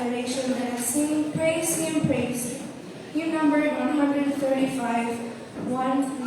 adoration, let us sing, praise Him, praise Him. Hymn number 135, 135.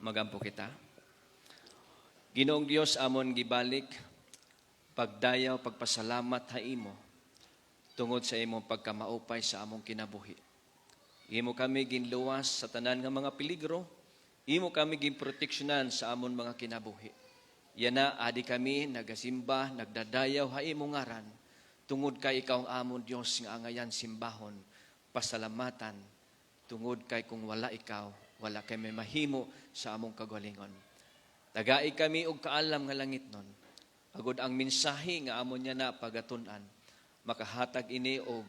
Magampo kita. Ginoong Dios amon gibalik, pagdayaw, pagpasalamat ha imo, tungod sa imong pagkamaupay sa among kinabuhi. Imo kami ginluwas sa tanan nga mga peligro, imo kami ginproteksyonan sa amon mga kinabuhi. Yana adi kami nagasimba, nagdadayaw ha imo ngaran, tungod kay ikaw ang amon Dios nga angayan simbahon, pasalamatan, tungod kay kung wala ikaw, wala kay may mahimo sa among kagalingon. Tagai kami og kaalam nga langit nun. Agod ang mensahe nga amon niya na pagatun-an, makahatag ini og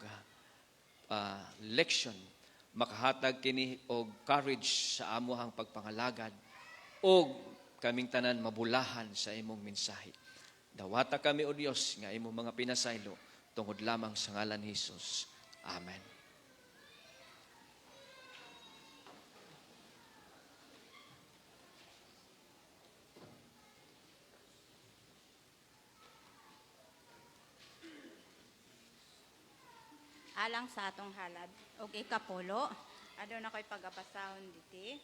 leksyon, makahatag kini og courage sa amuhang pagpangalagad, og kaming tanan mabulahan sa imong mensahe. Dawata kami o Dios nga imong mga pinasaylo tungod lamang sa ngalan ni Jesus. Amen. Alang sa atong halad og ikapulo, aduna ko'y pagabasahon diti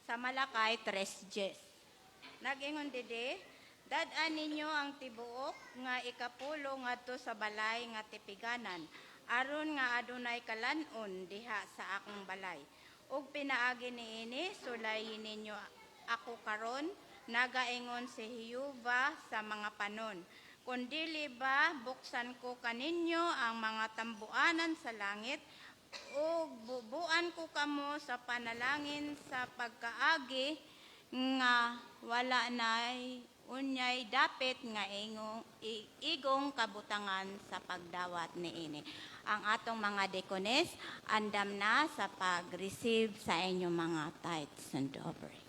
sa Malakay 3:10. Nag-ingon didi, dad-an ninyo ang tibuok nga ikapulo ngadto sa balay nga tipiganan, aron nga adunay kalanon diha sa akong balay. Ug pinaagi niini sulayin ninyo ako karon, nagaingon si Jehova sa mga panon. Kung dili ba, buksan ko kaninyo ang mga tambuanan sa langit, o bubuan ko kamo sa panalangin sa pagkaagi, nga Unyay dapit nga igong kabutangan sa pagdawat niini. Ang atong mga deaconess andam na sa pag-receive sa inyong mga tithes and offering.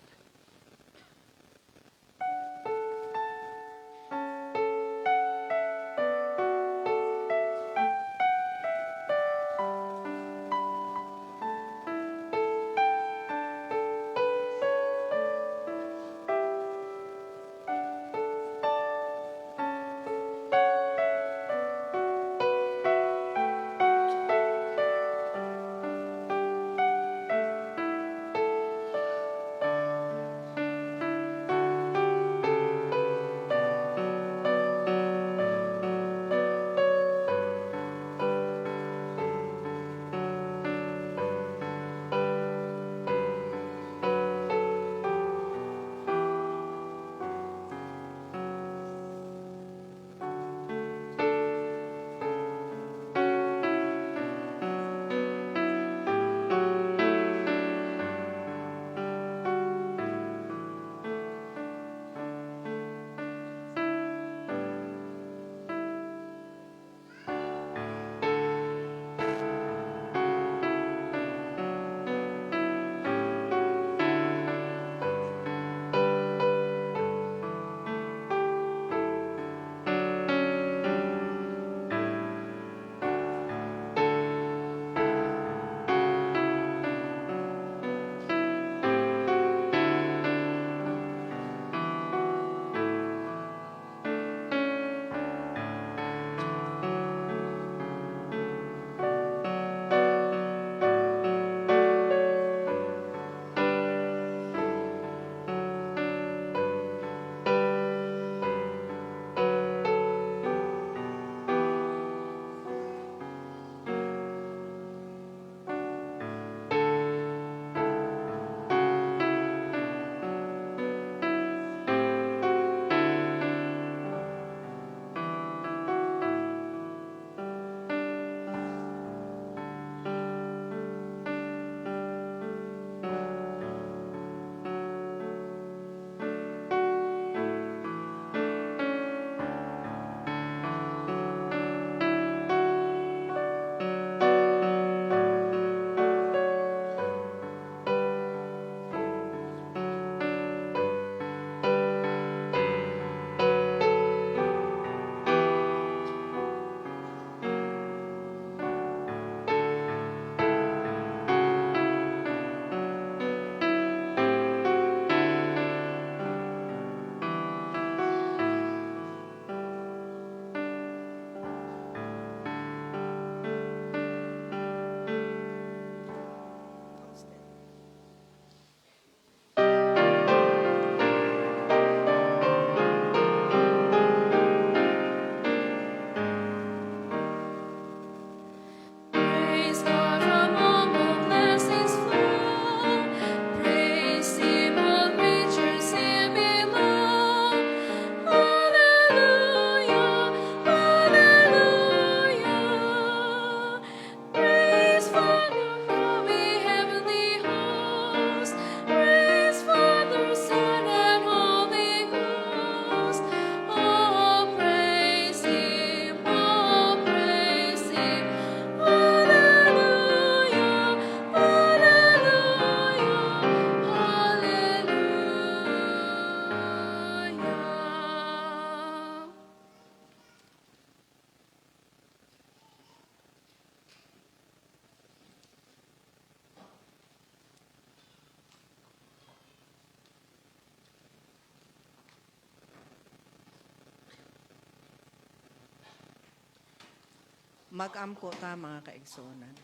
Mag-ampo ta mga kaigsunan.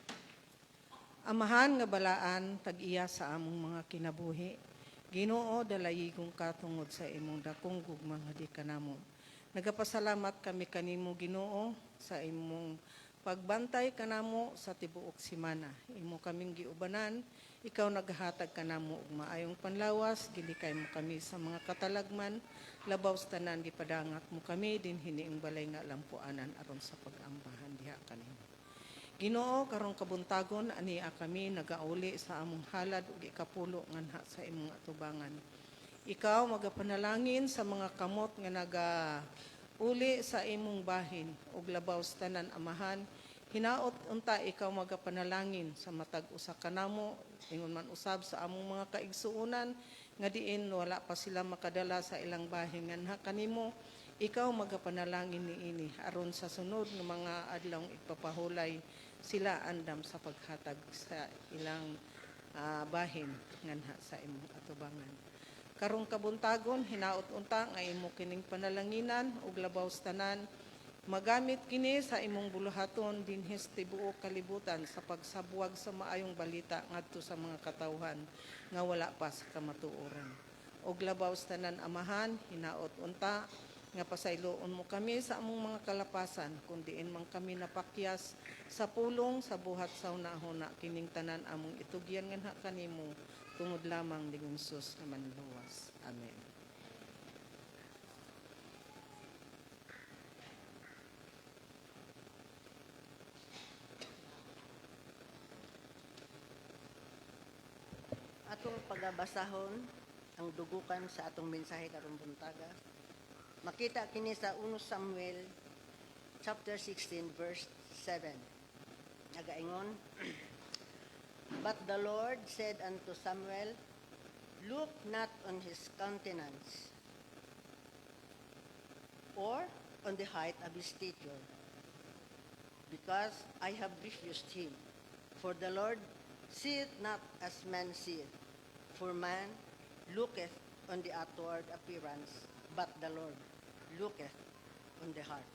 Amahan nga balaan tag-iya sa among mga kinabuhi. Ginoo dalayigong katungod sa imong dakong gugma nga di kanamo. Nagapasalamat kami kanimo Ginoo sa imong pagbantay kanamo sa tibuok semana. Imo kaming giubanan, ikaw naghatag kanamo og maayong panlawas, gilikay mo kami sa mga katalagman, labaw sa tanan gipadangat mo kami din hiniing balay nga lampuanan aron sa pag-ambahan diha kanimo. Ginoo karong kabuntagon ania kami nagauli sa among halad ug ikapulo nganha sa imong atubangan. Ikaw magapanalangin sa mga kamot nga uli sa imong bahin ug labaw sa tanan amahan. Hinaot unta ikaw magapanalangin sa matag usa kanamo ingon man usab sa among mga kaigsuonan nga diin wala pa sila makadala sa ilang bahin nga kanimo. Ikaw magapanalangin niini aron sa sunod nga mga adlawng ipapahulay sila andam sa paghatag sa ilang bahin nganha sa imong atubangan. Karong kabuntagon hinaot unta nga imo kining panalanginan ug labaw sa tanan magamit kini sa imong buluhaton dinhi sa tibuok kalibutan sa pagsabwag sa maayong balita ngadto sa mga katawhan nga wala pa sa kamatuoran. Og labaw sa tanan amahan hinaot unta nga pasayloon mo kami sa among mga kalapasan kun diin man kami napakyas sa pulong sa buhat sa hunahuna kining tanan among itugyan nganha kanimo tungod lamang ni Jesus nga manluwas. Amen. Atong pagabasahon ang dugukan sa atong mensahe karong buntaga. Makita kini sa 1 Samuel chapter 16 verse 7. Nagaingon, But the Lord said unto Samuel, Look not on his countenance, or on the height of his stature, because I have refused him. For the Lord seeth not as man seeth, for man looketh on the outward appearance, but the Lord looketh on the heart.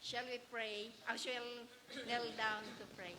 Shall we pray? I shall kneel down to pray.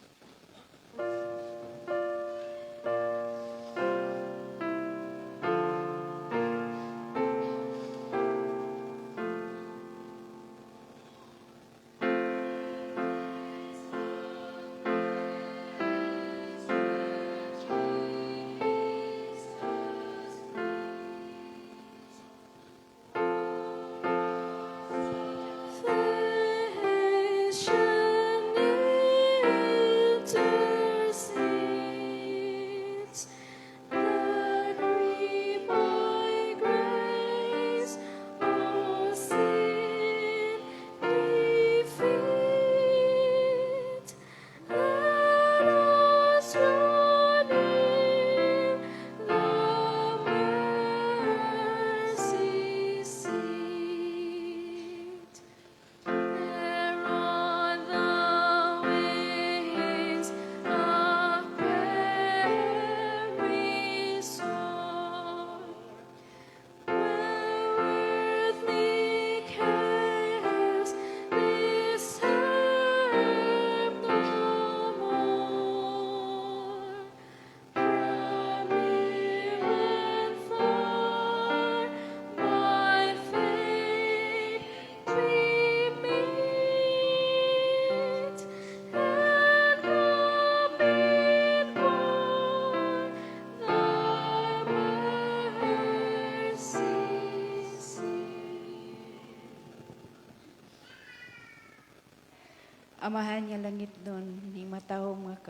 Amahan nga langit nun, ni mataw mga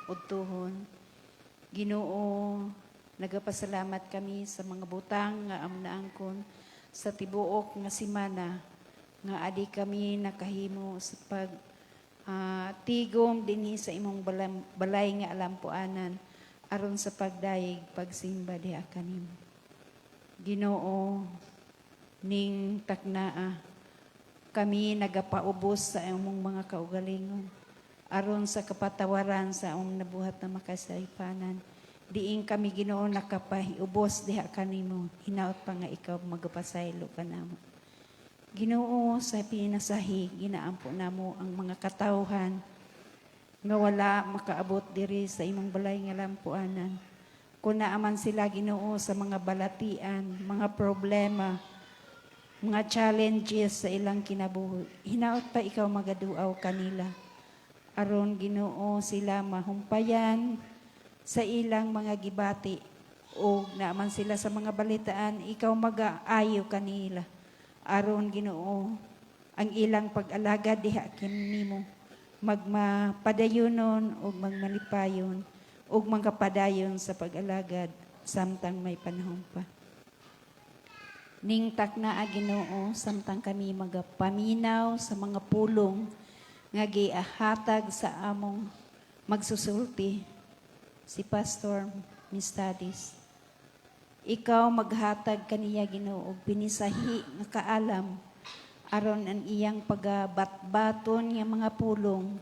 kaudtuhon. Ginoo, nagapasalamat kami sa mga butang nga amnaangkon sa tibuok nga simana nga adi kami nakahimo sa pag tigom dinhi sa imong balay nga alampuanan aron sa pagdayeg pagsimba diha kanimo. Ginoo, ning taknaa kami nagapaubos sa among mga kaugalingon aron sa kapatawaran sa among nabuhat na makasaypanan. Diin kami Ginoo nakapahiubos diha kanimo, hinaot pa nga ikaw magapasaylo kanamo. Ginoo, sa pinasahi ginaampo namo ang mga katawhan nga wala makaabot diri sa imong balay nga lampuanan. Kung naaman sila Ginoo sa mga balatian, mga problema, mga challenges sa ilang kinabuhi, hinaot pa ikaw magaduaw kanila aron Ginoo sila mahumpayan sa ilang mga gibati o naaman sila sa mga balitaan, ikaw mag-aayo kanila aron Ginoo ang ilang pag-alagad diha kinimo magmapadayonon o magmalipayon o magkapadayon sa pag-alagad samtang may panahon pa. Ning takna Ginoo samtang kami magapaminaw sa mga pulong nga giahatag sa among magsusulti si Pastor Mistadis. Ikaw maghatag kaniya Ginoo og pinisahi nga kaalam aron ang iyang pagabatbaton nga mga pulong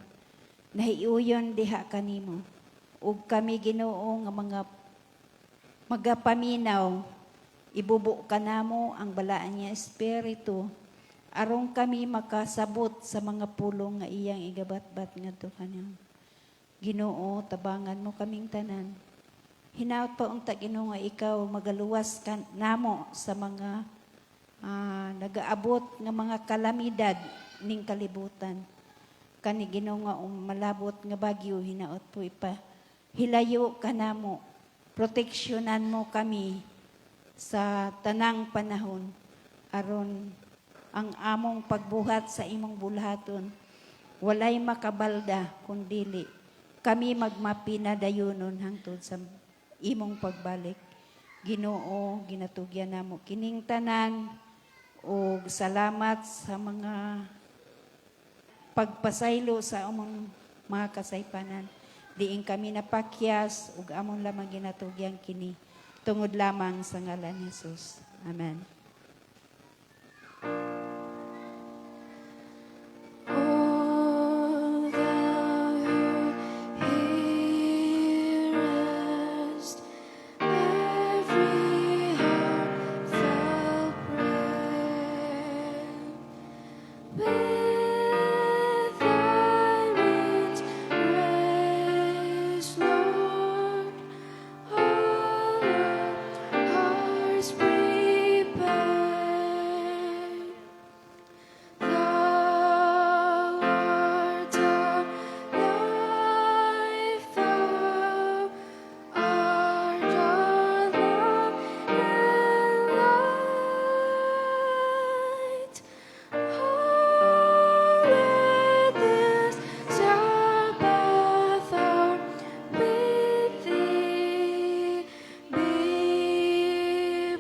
nahiuyon diha kanimo ug kami Ginoo nga mga magapaminaw ibubo kanamo ang balaan niya espiritu aron kami makasabot sa mga pulong nga iyang igabatbat ngadto kanimo. Ginoo, tabangan mo kaming tanan. Hinaut unta Ginoo nga ikaw magaluwas namo sa mga nagaabot nga mga kalamidad ning kalibutan. Kani Ginoo nga malabot nga bagyo hinaut po ipa hilayo kanamo. Proteksyonan mo kami sa tanang panahon aron ang among pagbuhat sa imong bulhaton walay makabalda kundili kami magmapinadayonon hangtod sa imong pagbalik. Ginoo, ginatugyan namo kining tanan ug salamat sa mga pagpasaylo sa among mga kasaypanan. Diin kami napakyas ug amon lamang ginatugyan kini tungod lamang sa ngalan ni Jesus. Amen. O thou who hearest every heartfelt prayer, with thy rich grace, Lord, all our hearts prepare. Thou art our life, thou art our love and light. Oh, let this Sabbath hour with thee be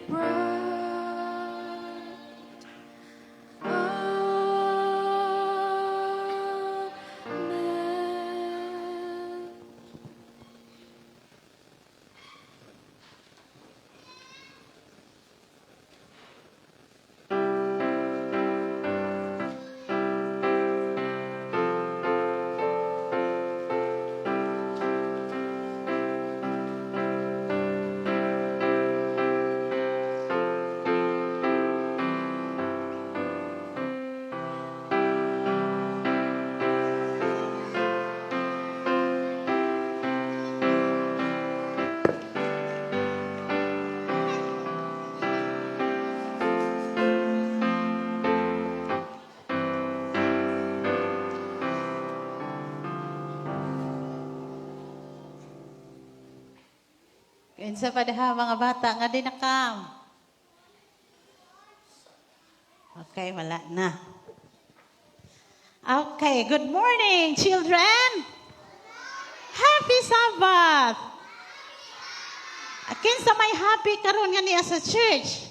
bright. Amen. Kinsa pa daha mga bata nga di nakam. Okay, wala na. Okay, good morning, children. Happy Sabbath. Kinsa may happy karon nga niya sa church?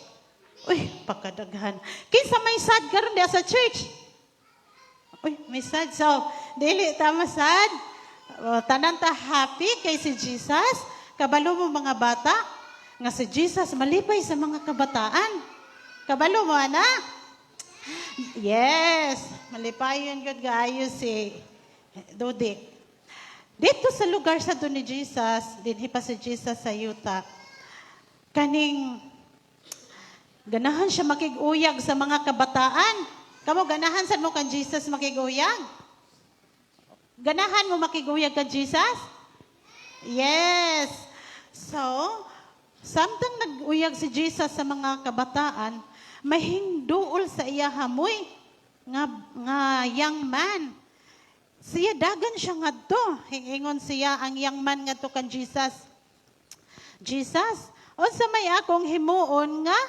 Uy, pagkadaghan. Kinsa may sad karon diya sa church? Uy, may sad. So, dili tama sad. Tanan ta happy kay si Jesus. Kabalo mo mga bata, nga si Jesus malipay sa mga kabataan. Kabalo mo, ana? Yes, malipayon yun gaayo si Dodik. Dito sa lugar sa doon ni Jesus, dinhi pa si Jesus sa yuta, kaning ganahan siya makiguyag sa mga kabataan. Kamo ganahan sa mo kan Jesus makiguyag? Ganahan mo makiguyag kan Jesus? Yes. So, samtang nag-uyag si Jesus sa mga kabataan, may hinduol sa iya hamoy nga young man. siya dagan siya ngadto. Hingingon siya ang young man ngadto kan Jesus. Jesus, unsa may akong himuon nga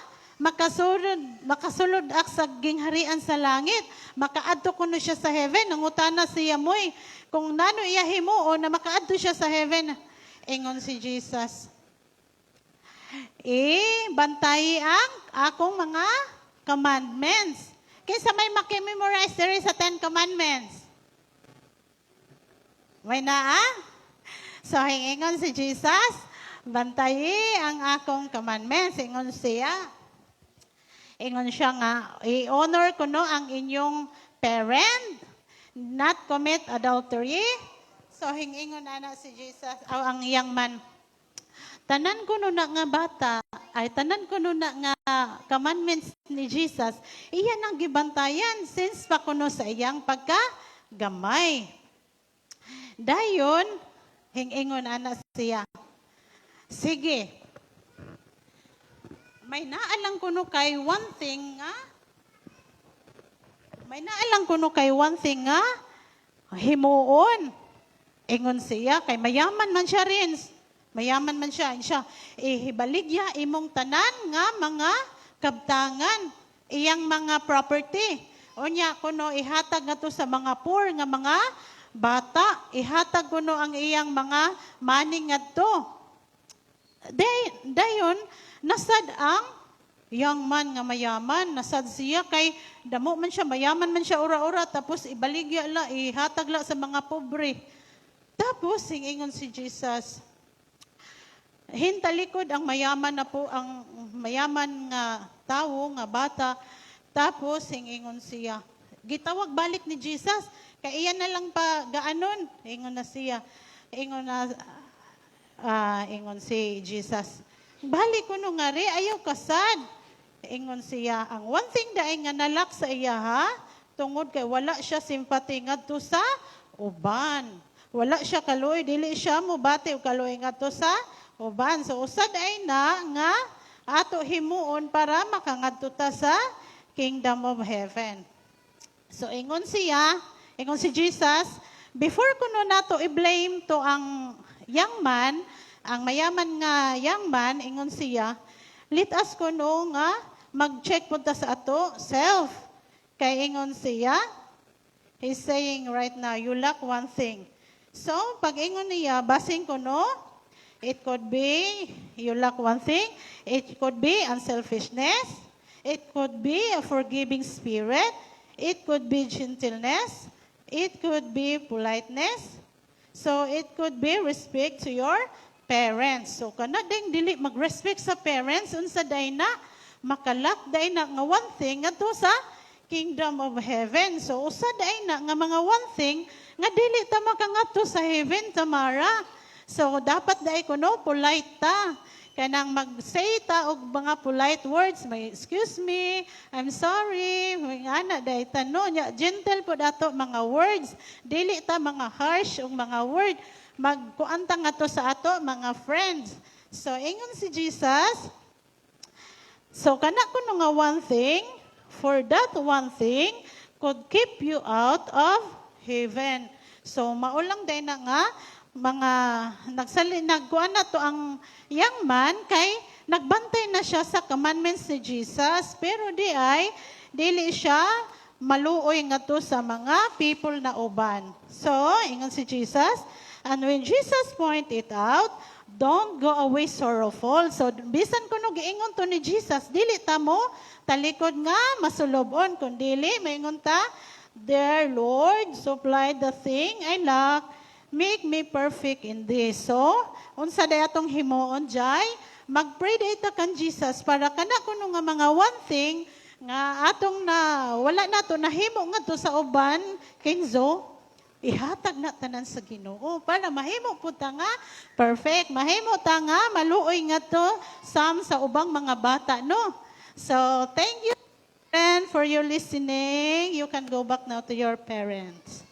makasulod ak sa gingharian sa langit. Makaadto kuno siya sa heaven. Nangutana siya moy kung nano iya himuon na makaadto siya sa heaven. Ingon si Jesus, bantayi ang akong mga commandments. Kaysa may makimemorize diri sa 10 Commandments. May naa? So, hingingon si Jesus, bantayi ang akong commandments. Ingon siya. Ingon siya nga, i-honor ko no ang inyong parent, not commit adultery. So, hingingon na si Jesus, ang young man, tanan ko no na nga bata, tanan ko no na nga commandments ni Jesus, iyan ang gibantayan since pa kuno sa iyang pagkagamay. Dayon, hingingon ana siya, sige, may naalang kuno kay one thing nga, himuon. Ingon siya, kay mayaman man siya rin. Mayaman man siya. Ihibaligya imong tanan nga mga kabtangan, iyang mga property. Unya kuno ihatag nga to sa mga poor nga mga bata. Ihatag kuno ang iyang mga money nga to. Dayon, nasad ang young man nga mayaman. Nasad siya kay damo man siya, mayaman man siya ura-ura, tapos ibaligya la, ihatag la sa mga pobre. Tapos, ingon si Jesus, hintalikod ang mayaman na po, ang mayaman nga tao, nga bata. Tapos, ingon siya, gitawag balik ni Jesus, kaya iyan na lang pa gaanon. Ingon na siya, ingon si Jesus, balik ko nung nga rin, ayaw kasad. Ingon siya, ang one thing dahil nga nalak sa iya ha, tungod kay wala siya simpati ngadto sa uban. Wala siya kaloy, dili siya mo bati o kaloy ngadto sa uban. So usad ay na nga ato himuon para makangadto ta sa kingdom of heaven. So ingon si Jesus, before kuno nato i-blame to ang young man, ang mayaman nga young man, ingon siya, let us kuno nga mag-check punta sa ato self. Kay ingon siya, he's saying right now, you lack one thing. So, pag ingon niya, basing ko no, it could be, you lack one thing, it could be unselfishness, it could be a forgiving spirit, it could be gentleness, it could be politeness, so it could be respect to your parents. So, kana ding dili mag-respect sa parents, unsa day na, makalak day na nga one thing, nga to sa kingdom of heaven. So, usa day na nga mga one thing, nga dili ta makangadto sa heaven, Tamara. So, dapat day kuno polite ta. Kanang mag-say ta og mga polite words, may excuse me, I'm sorry, may ana day tano nya gentle po dato mga words. Dili ta mga harsh og mga word. Magkuanta nga to sa ato mga friends. So, ingon si Jesus, so kana kuno nga one thing, for that one thing could keep you out of heaven. So, maulang day na nga, mga nagkuha na to ang young man, kay nagbantay na siya sa commandments ni Jesus, pero dili siya maluoy nga to sa mga people na uban. So, ingon si Jesus, and when Jesus pointed out, don't go away sorrowful. So, bisan kuno giingon to ni Jesus, dili ta mo talikod nga masulobon, kundili maingon ta, dear Lord, supply the thing I lack, make me perfect in this. So, unsa day atong himuon jay, mag-pray day ta kan Jesus para kana kuno nga mga one thing nga atong na wala nato nahimo nga to sa uban, Kingzo, ihatag na tanan sa Ginoo para mahimo po ta nga perfect, mahimo ta nga maluoy nga to sa ubang mga bata, no? So, thank you friend for your listening. You can go back now to your parents.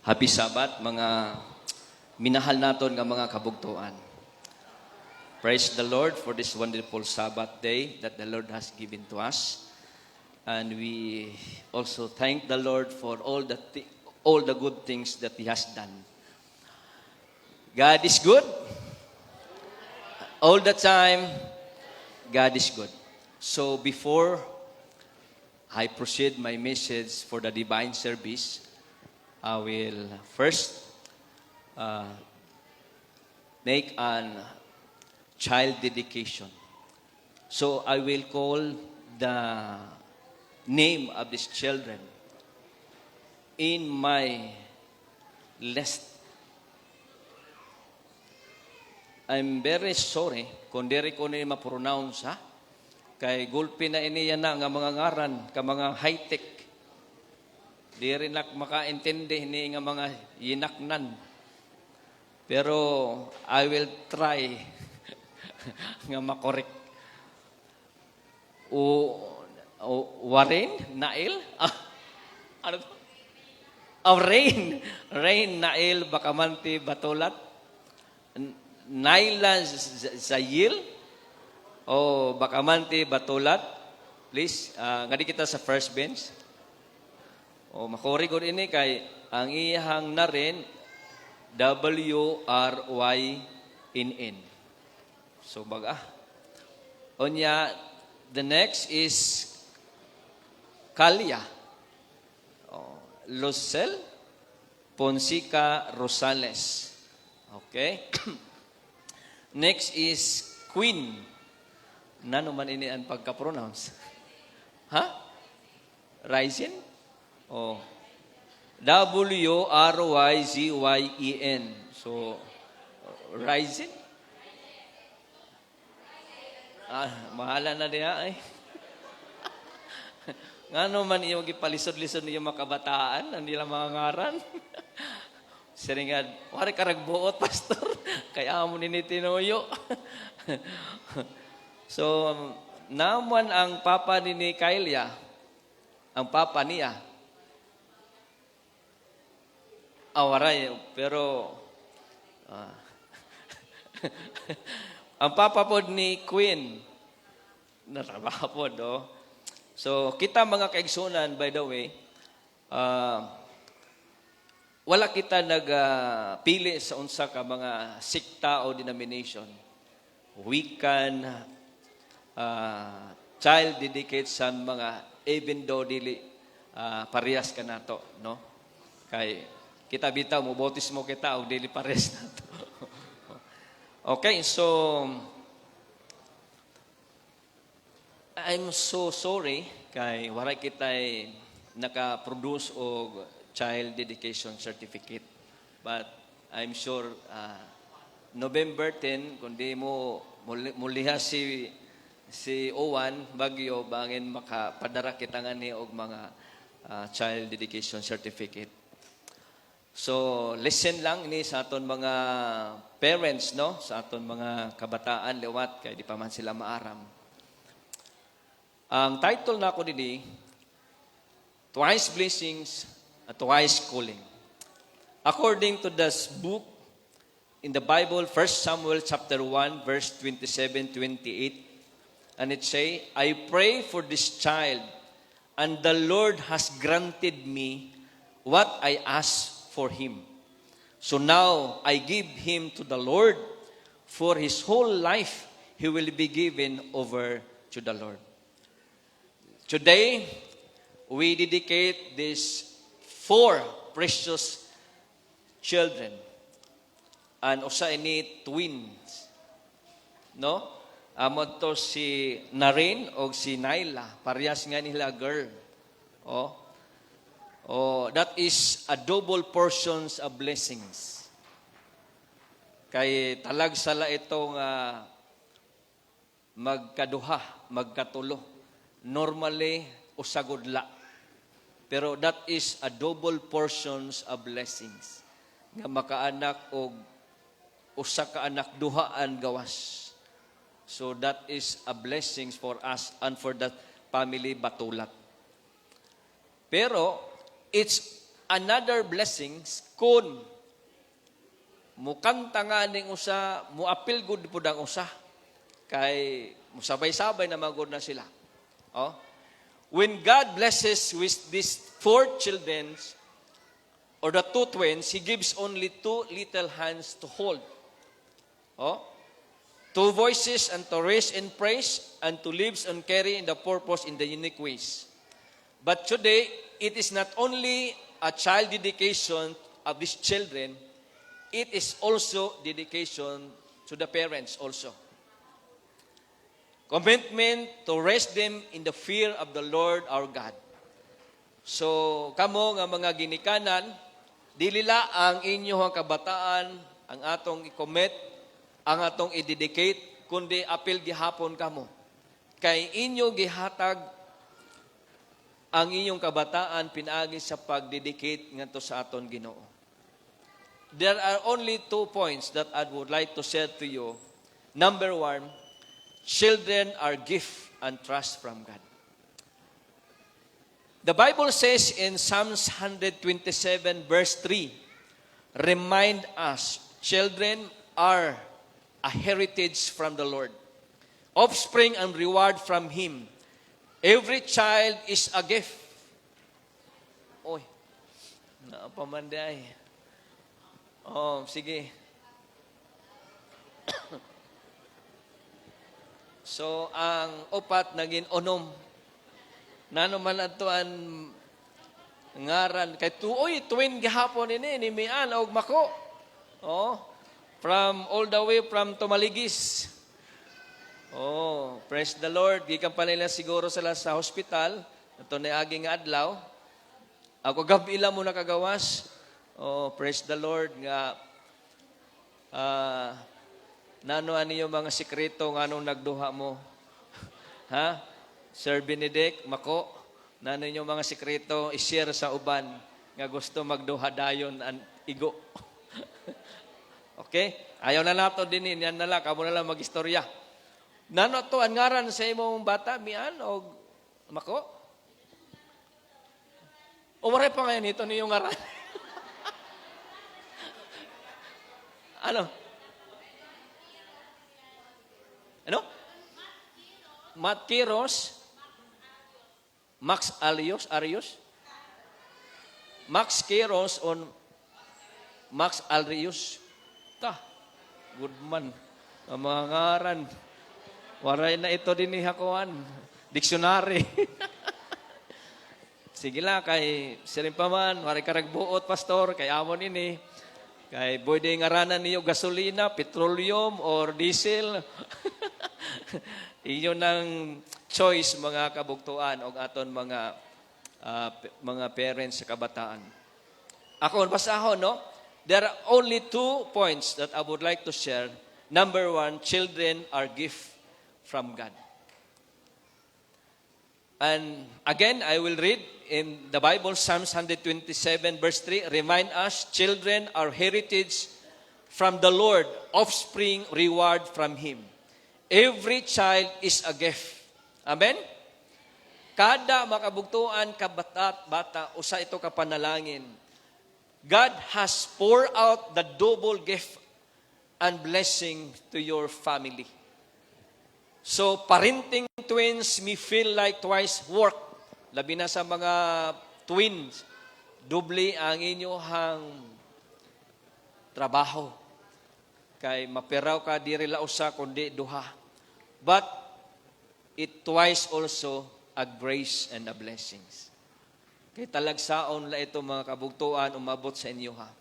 Happy Sabbath, mga minahal naton nga mga kabugtuan. Praise the Lord for this wonderful Sabbath day that the Lord has given to us. And we also thank the Lord for all the good things that He has done. God is good. All the time, God is good. So before I proceed my message for the divine service, I will first make an child dedication. So I will call the name of these children in my list. I'm very sorry kung diri ko ni ma-pronounce ha. Kay gulpi na iniya na nga mga ngaran, ka mga high-tech. Di rin makaintindi ni nga mga yinaknan. Pero I will try nga makorek. Warren, Nail? Ano to? Rain. Rain, Nail, Bakamanti, Batolat. Naila Zayil. Bakamanti, Batolat. Please, ngadi kita sa first bench. Makorek ko ini kay ang iyahang na rin WRYNN. So baga. Onya The next is Kalia. Lucel Ponsica Rosales. Okay? Next is Queen. Nano man ini ang pagka-pronounce? Ha? Ryzen? Oh. W-R-Y-Z-Y-E-N. So, Ryzen? Mahala na diya eh. Nga naman yung gipalisod-lisod niyo makabataan, ang nila mga ngaran. Siringad, wari karagbuot, pastor. Kaya mo ninitinuyo. So, naman ang papa ni Kailia, ang papa niya, awaray, pero ang papa po ni Queen, narabaha po, do. So, kita mga kaigsunan, by the way, wala kita nagpili sa unsa ka mga sikta o denomination. We can child dedicate sa mga even though dili parehas ka nato, no? Kay kita bitaw mo bautismo kita og dili parehas nato. Okay, so I'm so sorry kay wala kitay naka-produce og child dedication certificate. But I'm sure November 10 kundi mo muliha si Owan Bagyo bangin makapadara kita ngani og mga child dedication certificate. So listen lang ni sa aton mga parents, no, sa aton mga kabataan liwat kay di pa man sila maaram. Ang title na ko dini, Twice Blessings at Twice Calling. According to this book in the Bible, 1 Samuel chapter 1, verse 27-28, and it say, I pray for this child, and the Lord has granted me what I asked for him. So now I give him to the Lord, for his whole life he will be given over to the Lord. Today, we dedicate these 4 precious children. And usa ini twins. No? Amo to si Naren o si Naila. Parehas nga nila girl. That is a double portions of blessings. Kay talag sala itong magkaduha, magkatulo. Normally, usagudla. Pero that is a double portions of blessings. Nga makaanak o usa ka anak duhaan gawas. So that is a blessings for us and for that family batulat. Pero it's another blessings kung mukanta nga ning usa, muapil gud pud ang usa kay musabay-sabay na magod na sila. When God blesses with these 4 children or the 2 twins, He gives only 2 little hands to hold. 2 voices and to raise in praise and to live and carry in the purpose in the unique ways. But today, it is not only a child dedication of these children, it is also dedication to the parents also. Commitment to raise them in the fear of the Lord our God. So, kamo nga mga ginikanan, dilila ang inyong kabataan, ang atong i-commit, ang atong i-dedicate, kundi apil gihapon kamo. Kay inyo gihatag ang inyong kabataan pinaagi sa pag-dedicate ngadto sa aton Ginoo. There are only 2 points that I would like to share to you. Number 1, children are gift and trust from God. The Bible says in Psalms 127 verse 3, remind us, children are a heritage from the Lord, offspring and reward from Him. Every child is a gift. Oy, naapamanday. Sige. So, ang upat naging unom. Nano man ato ang ngaran. Kay tuoy, twin gihapon ini, ni Mian o Mako. Oh, from all the way from Tumaligis. Oh, praise the Lord. Gikan pa nila siguro sila sa hospital. Ito na aging adlaw. Ako gabi lang mo nakagawas. Oh, praise the Lord nga nano ani yung mga sikreto nga anong nagduha mo. Ha? Sir Benedict, Mako, nano yung mga sikreto i-share sa uban nga gusto magduha dayon ang igo. Okay? Ayaw na nato din yan na lang, kamo na lang mag-istorya. Nano to ang ngaran sa imong bata, Mian o Mako? O waray pa ngayon ito niyong ngaran. Ano? Ano? Matt Quiros? Max Arios? Max Quiros on Max Arios? Ta, good man. Ang mga ngaran. Waray na ito din ni Hakuan. Dictionary. Sige lang, kay sirin pa man, waray karagbuot, pastor, kay amon ini. Kay pwede ngaranan niyo gasolina, petroleum, or diesel. Iyon ang choice mga kabugtuan o aton mga parents sa kabataan. Ako, basahon, no? There are only 2 points that I would like to share. Number 1, children are gift from God. And again, I will read in the Bible, Psalms 127 verse 3, remind us, children are heritage from the Lord, offspring reward from Him. Every child is a gift. Amen? Kada makabugtuan ka bata, usa ito ka panalangin. God has poured out the double gift and blessing to your family. So, parenting twins may feel like twice work. Labi na sa mga twins, doble ang inyong trabaho. Kay maperaw ka, diri la usa, kundi duha. But, it twice also a grace and a blessings. Kay talagsaon la ito mga kabugtuan, umabot sa inyo ha.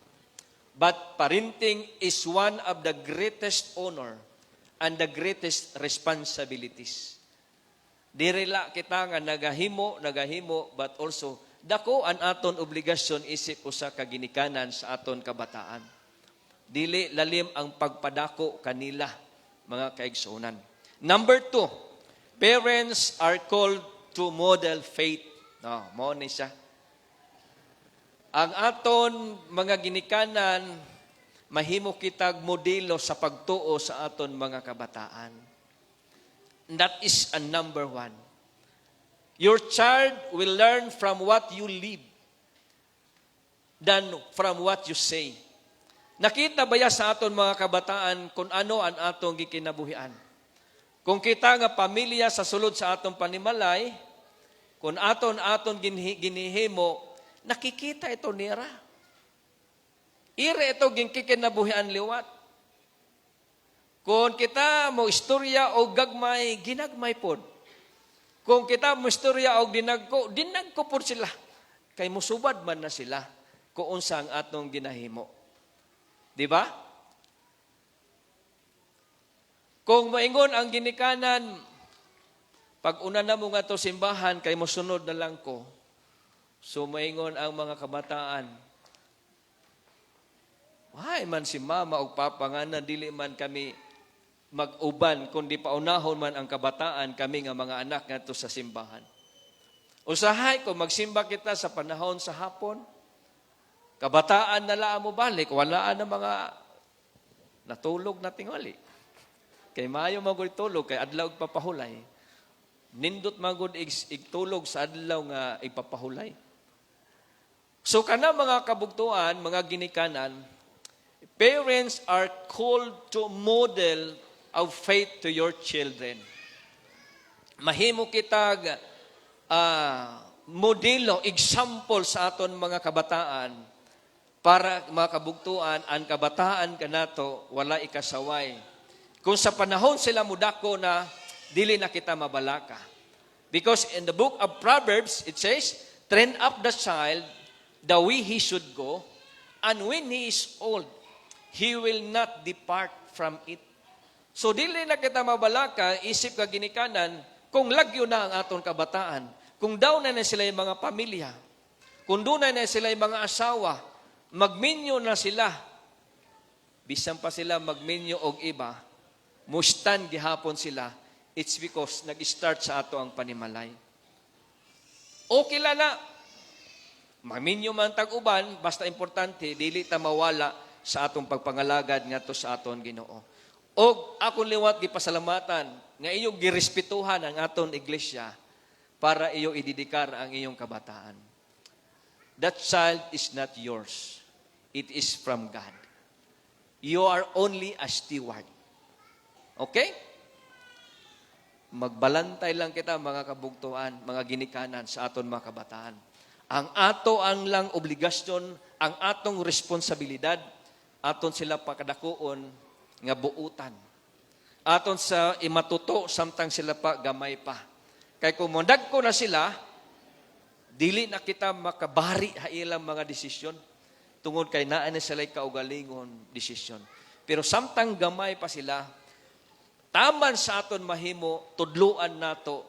But, parenting is one of the greatest honor and the greatest responsibilities. Dirila kita nga nagahimo, but also dako an aton obligasyon isip usa ka ginikanan sa aton kabataan. Dili lalim ang pagpadako kanila, mga kaigsunan. Number 2, parents are called to model faith. No, mo ni siya. Ang aton mga ginikanan, mahimo kitag modelo sa pagtuo sa aton mga kabataan. And that is a number 1. Your child will learn from what you live than from what you say. Nakita ba ya sa aton mga kabataan kung ano ang atong gikinabuhian? Kung kita nga pamilya sa sulod sa atong panimalay, kung aton ginihimo, nakikita ito nira. Ire ito ginkikinabuhian liwat. Kung kita mo istorya o gagmay, ginagmay pod. Kung kita mo istorya o dinagko pod sila. Kay musubad man na sila kung unsa ang atong ginahimo. Di ba? Kung maingon ang ginikanan, pag una na mo nga to simbahan, kay mosunod na lang ko. So maingon ang mga kabataan, why man si mama o papa nga na dili man kami mag-uban, kundi paunahon man ang kabataan kami nga mga anak nga to sa simbahan. Usahay, kung magsimba kita sa panahon sa hapon, kabataan na lang mo balik, walaan na mga natulog na tingali. Kay maayo magud tulog, kay adlaw papahulay. Nindot magud igtulog sa adlaw nga ipapahulay. So kana mga kabugtuan, mga ginikanan, parents are called to model of faith to your children. Mahimo kitag modelo, example sa aton mga kabataan para mga kabugtuan, ang kabataan kanato wala ikasaway. Kung sa panahon sila mudako na dili na kita mabalaka. Because in the book of Proverbs, it says, train up the child the way he should go, and when he is old, he will not depart from it. So, dili na kita mabalaka, isip ka ginikanan, kung lagyo na ang aton kabataan, kung daw na sila yung mga pamilya, kung doon na sila yung mga asawa, magminyo na sila, bisan pa sila magminyo og iba, mustan gihapon sila, it's because nag-start sa ato ang panimalay. Okay lang na, maminyo man tag-uban, basta importante, dili ta mawala sa atong pagpangalagad ngadto sa aton Ginoo. Og akong liwat gipasalamatan nga iyong girespetuhan ang aton iglesia para iyo ididikar ang iyong kabataan. That child is not yours. It is from God. You are only a steward. Okay? Magbalantay lang kita mga kabugtuan, mga ginikanan sa aton mga kabataan. Ang ato ang lang obligasyon, ang atong responsibilidad, aton sila pakadakuon nga buutan. Aton sa imatuto samtang sila pa gamay pa. Kay kung mondag ko na sila, dili na kita makabari ha ilang mga desisyon. Tungod kay naa na sila kaugalingon desisyon. Pero samtang gamay pa sila, taman sa aton mahimo, tudluan nato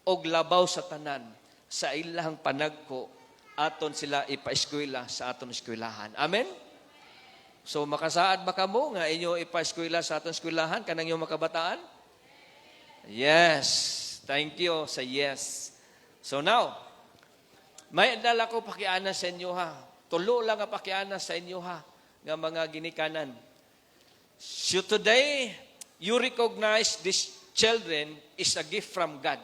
og labaw sa tanan sa ilang panagko aton sila ipa-eskwela sa aton eskwelahan. Amen? So makasaad ba kamo nga inyo ipa-eskwela sa aton eskwelahan kanang inyong makabataan? Yes. Thank you sa yes. So now, may dala ko pakiana sa inyo ha. Tulo lang ang pakiana sa inyo ha nga mga ginikanan. So today, you recognize these children is a gift from God.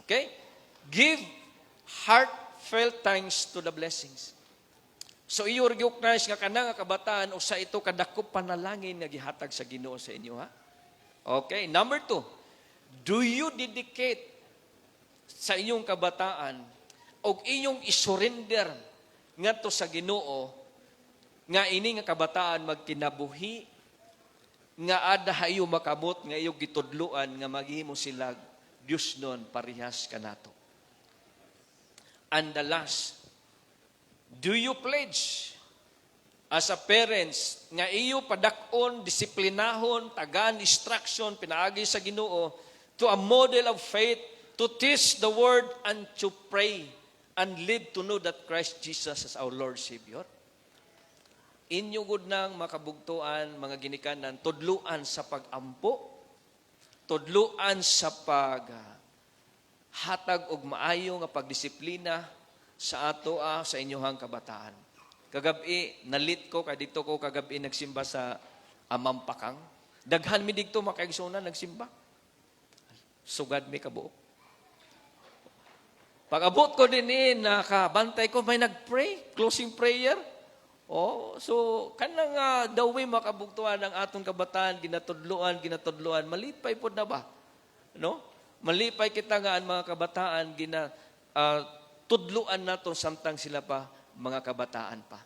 Okay? Give heartfelt thanks to the blessings. So you recognize nga kanang kabataan o sa ito kadakop panalangin nga gihatag sa Ginoo sa inyo ha. Okay, number 2. Do you dedicate sa inyong kabataan o inyong isurrender ngadto sa Ginoo nga ini nga kabataan magkinabuhi nga ada hayo makabot nga iyong gitudluan nga maghimo sila Dios nun parehas kanato. And the last, do you pledge as a parents nga iyo padakon, disiplinahon, tagaan instruction pinaagi sa Ginoo to a model of faith, to teach the word and to pray and live to know that Christ Jesus as our Lord Savior? Inyo gud nang makabugtuan, mga ginikanan, tudluan sa pagampo, tudluan sa hatag og maayo nga pagdisiplina sa ato sa inyohang kabataan. Kagabi, nalit ko, dito ko kagabi nagsimba sa Amampakang. Daghan mi digto makaigsunan nagsimba. Sugad mi kabuok. Pag-abot ko din nakabantay ko, may nag-pray, closing prayer. Oh, so kanang the way makabugtuan ang atong kabataan, ginatudluan, malipay pod na ba? No? Malipay kita nga ang mga kabataan tudluan naton samtang sila pa mga kabataan pa.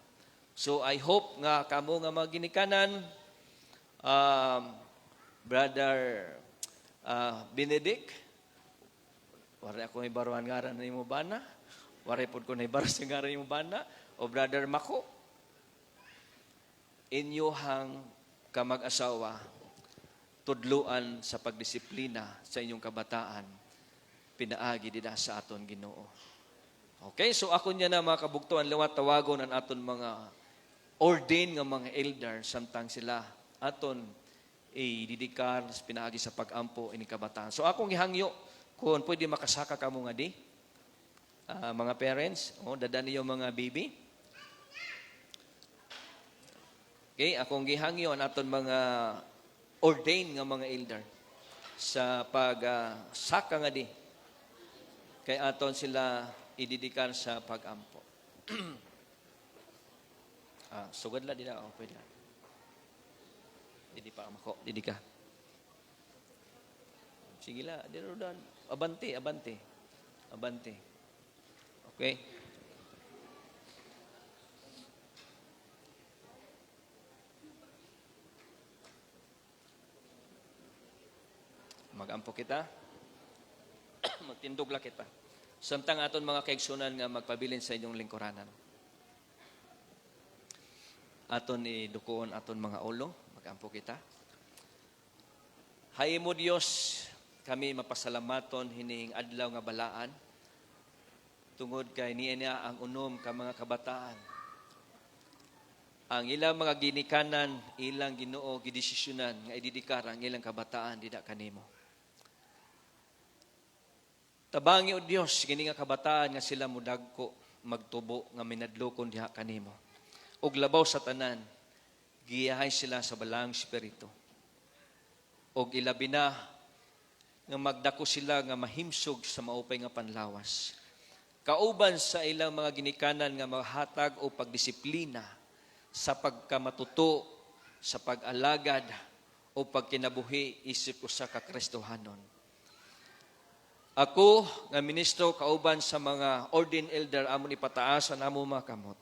So I hope nga kamo nga mga ginikanan, Brother Benedict, wari ako ibaruan ngaran ni mo bana, wari pod ko na ibaras ngaran ni mo bana, o Brother Mako, inyohang kamag-asawa, tudluan sa pagdisiplina sa inyong kabataan, pinaagi dida sa aton Ginoo. Okay, so ako niya na mga kabugtuan, liwat tawagon ang aton mga ordained nga mga elder, samtang sila aton ididikar, pinaagi sa pagampo ini kabataan. So akong gihangyo, kung pwede makasaka ka mo nga di, mga parents, dadan niyo mga baby. Okay, akong gihangyo ang aton mga ordained nga mga elder sa pagsaka nga di, kay aton sila ididikar sa pagampo. Sugad la dila, pwede lang. Didi pa mako, didi ka. Sige la, dito dan. Abante. Okay? mag-ampo kita. Magtindog la kita. Samtang aton mga kaigsunan nga magpabilin sa inyong lingkuranan. Aton idukoon aton mga ulo, mag-ampo kita. Hay mo Dios, kami mapasalamaton hining adlaw nga balaan. Tungod kay niya ang unom ka mga kabataan. Ang ilang mga ginikanan, ilang Ginoo gidesisyonan nga ididikar ang ilang kabataan dida kanimo. Tabangi o Dios kini nga kabataan nga sila mudagko magtubo nga minadlokon diha kanimo. Og labaw sa tanan, giyahay sila sa balang espiritu. Og ilabi na nga magdako sila nga mahimsog sa maupay nga panlawas. Kauban sa ilang mga ginikanan nga mahatag o pagdisiplina sa pagkamatuto, sa pag-alagad o pagkinabuhi isip usa ka Kristohanon. Ako nga ministro kauban sa mga ordained elder amon ipataas ang amo mga kamot.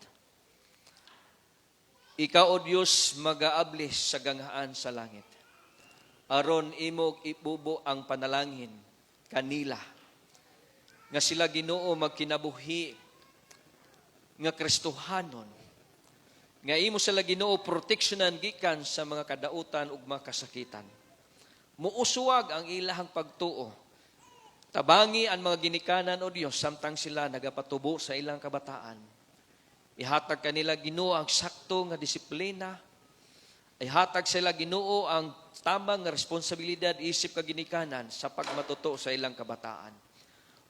Ikaw o Diyos mag-aablis sa ganghaan sa langit. Aron imog ibubo ang panalangin kanila nga sila Ginoo magkinabuhi nga Kristohanon. Nga imo sila Ginoo proteksyonan gikan sa mga kadautan ug mga kasakitan. Muusuwag ang ilahang pagtuo. Tabangi ang mga ginikanan o Dios samtang sila nagapatubo sa ilang kabataan. Ihatag kanila Ginoo ang sakto nga disiplina. Ihatag sila Ginoo ang tamang nga responsibilidad isip ka ginikanan sa pagmatuto sa ilang kabataan.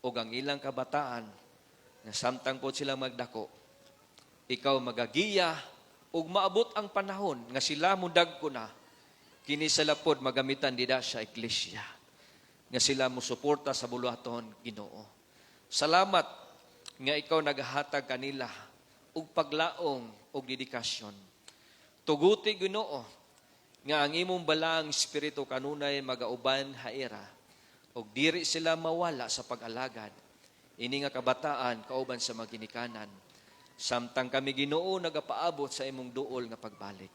O ang ilang kabataan na samtang po silang magdako, ikaw magagiya ug maabot ang panahon nga sila mudag ko na kini sila pod magamitan dida sa iglesia nga sila musuporta sa buluhaton Ginoo. Salamat nga ikaw naghatag kanila og paglaong og dedikasyon. Tuguti Ginoo nga ang imong balang espiritu kanunay magauban haira og diri sila mawala sa pag-alagad. Ini nga kabataan kauban sa mga ginikanan. Samtang kami Ginoo nagapaabot sa imong duol nga pagbalik.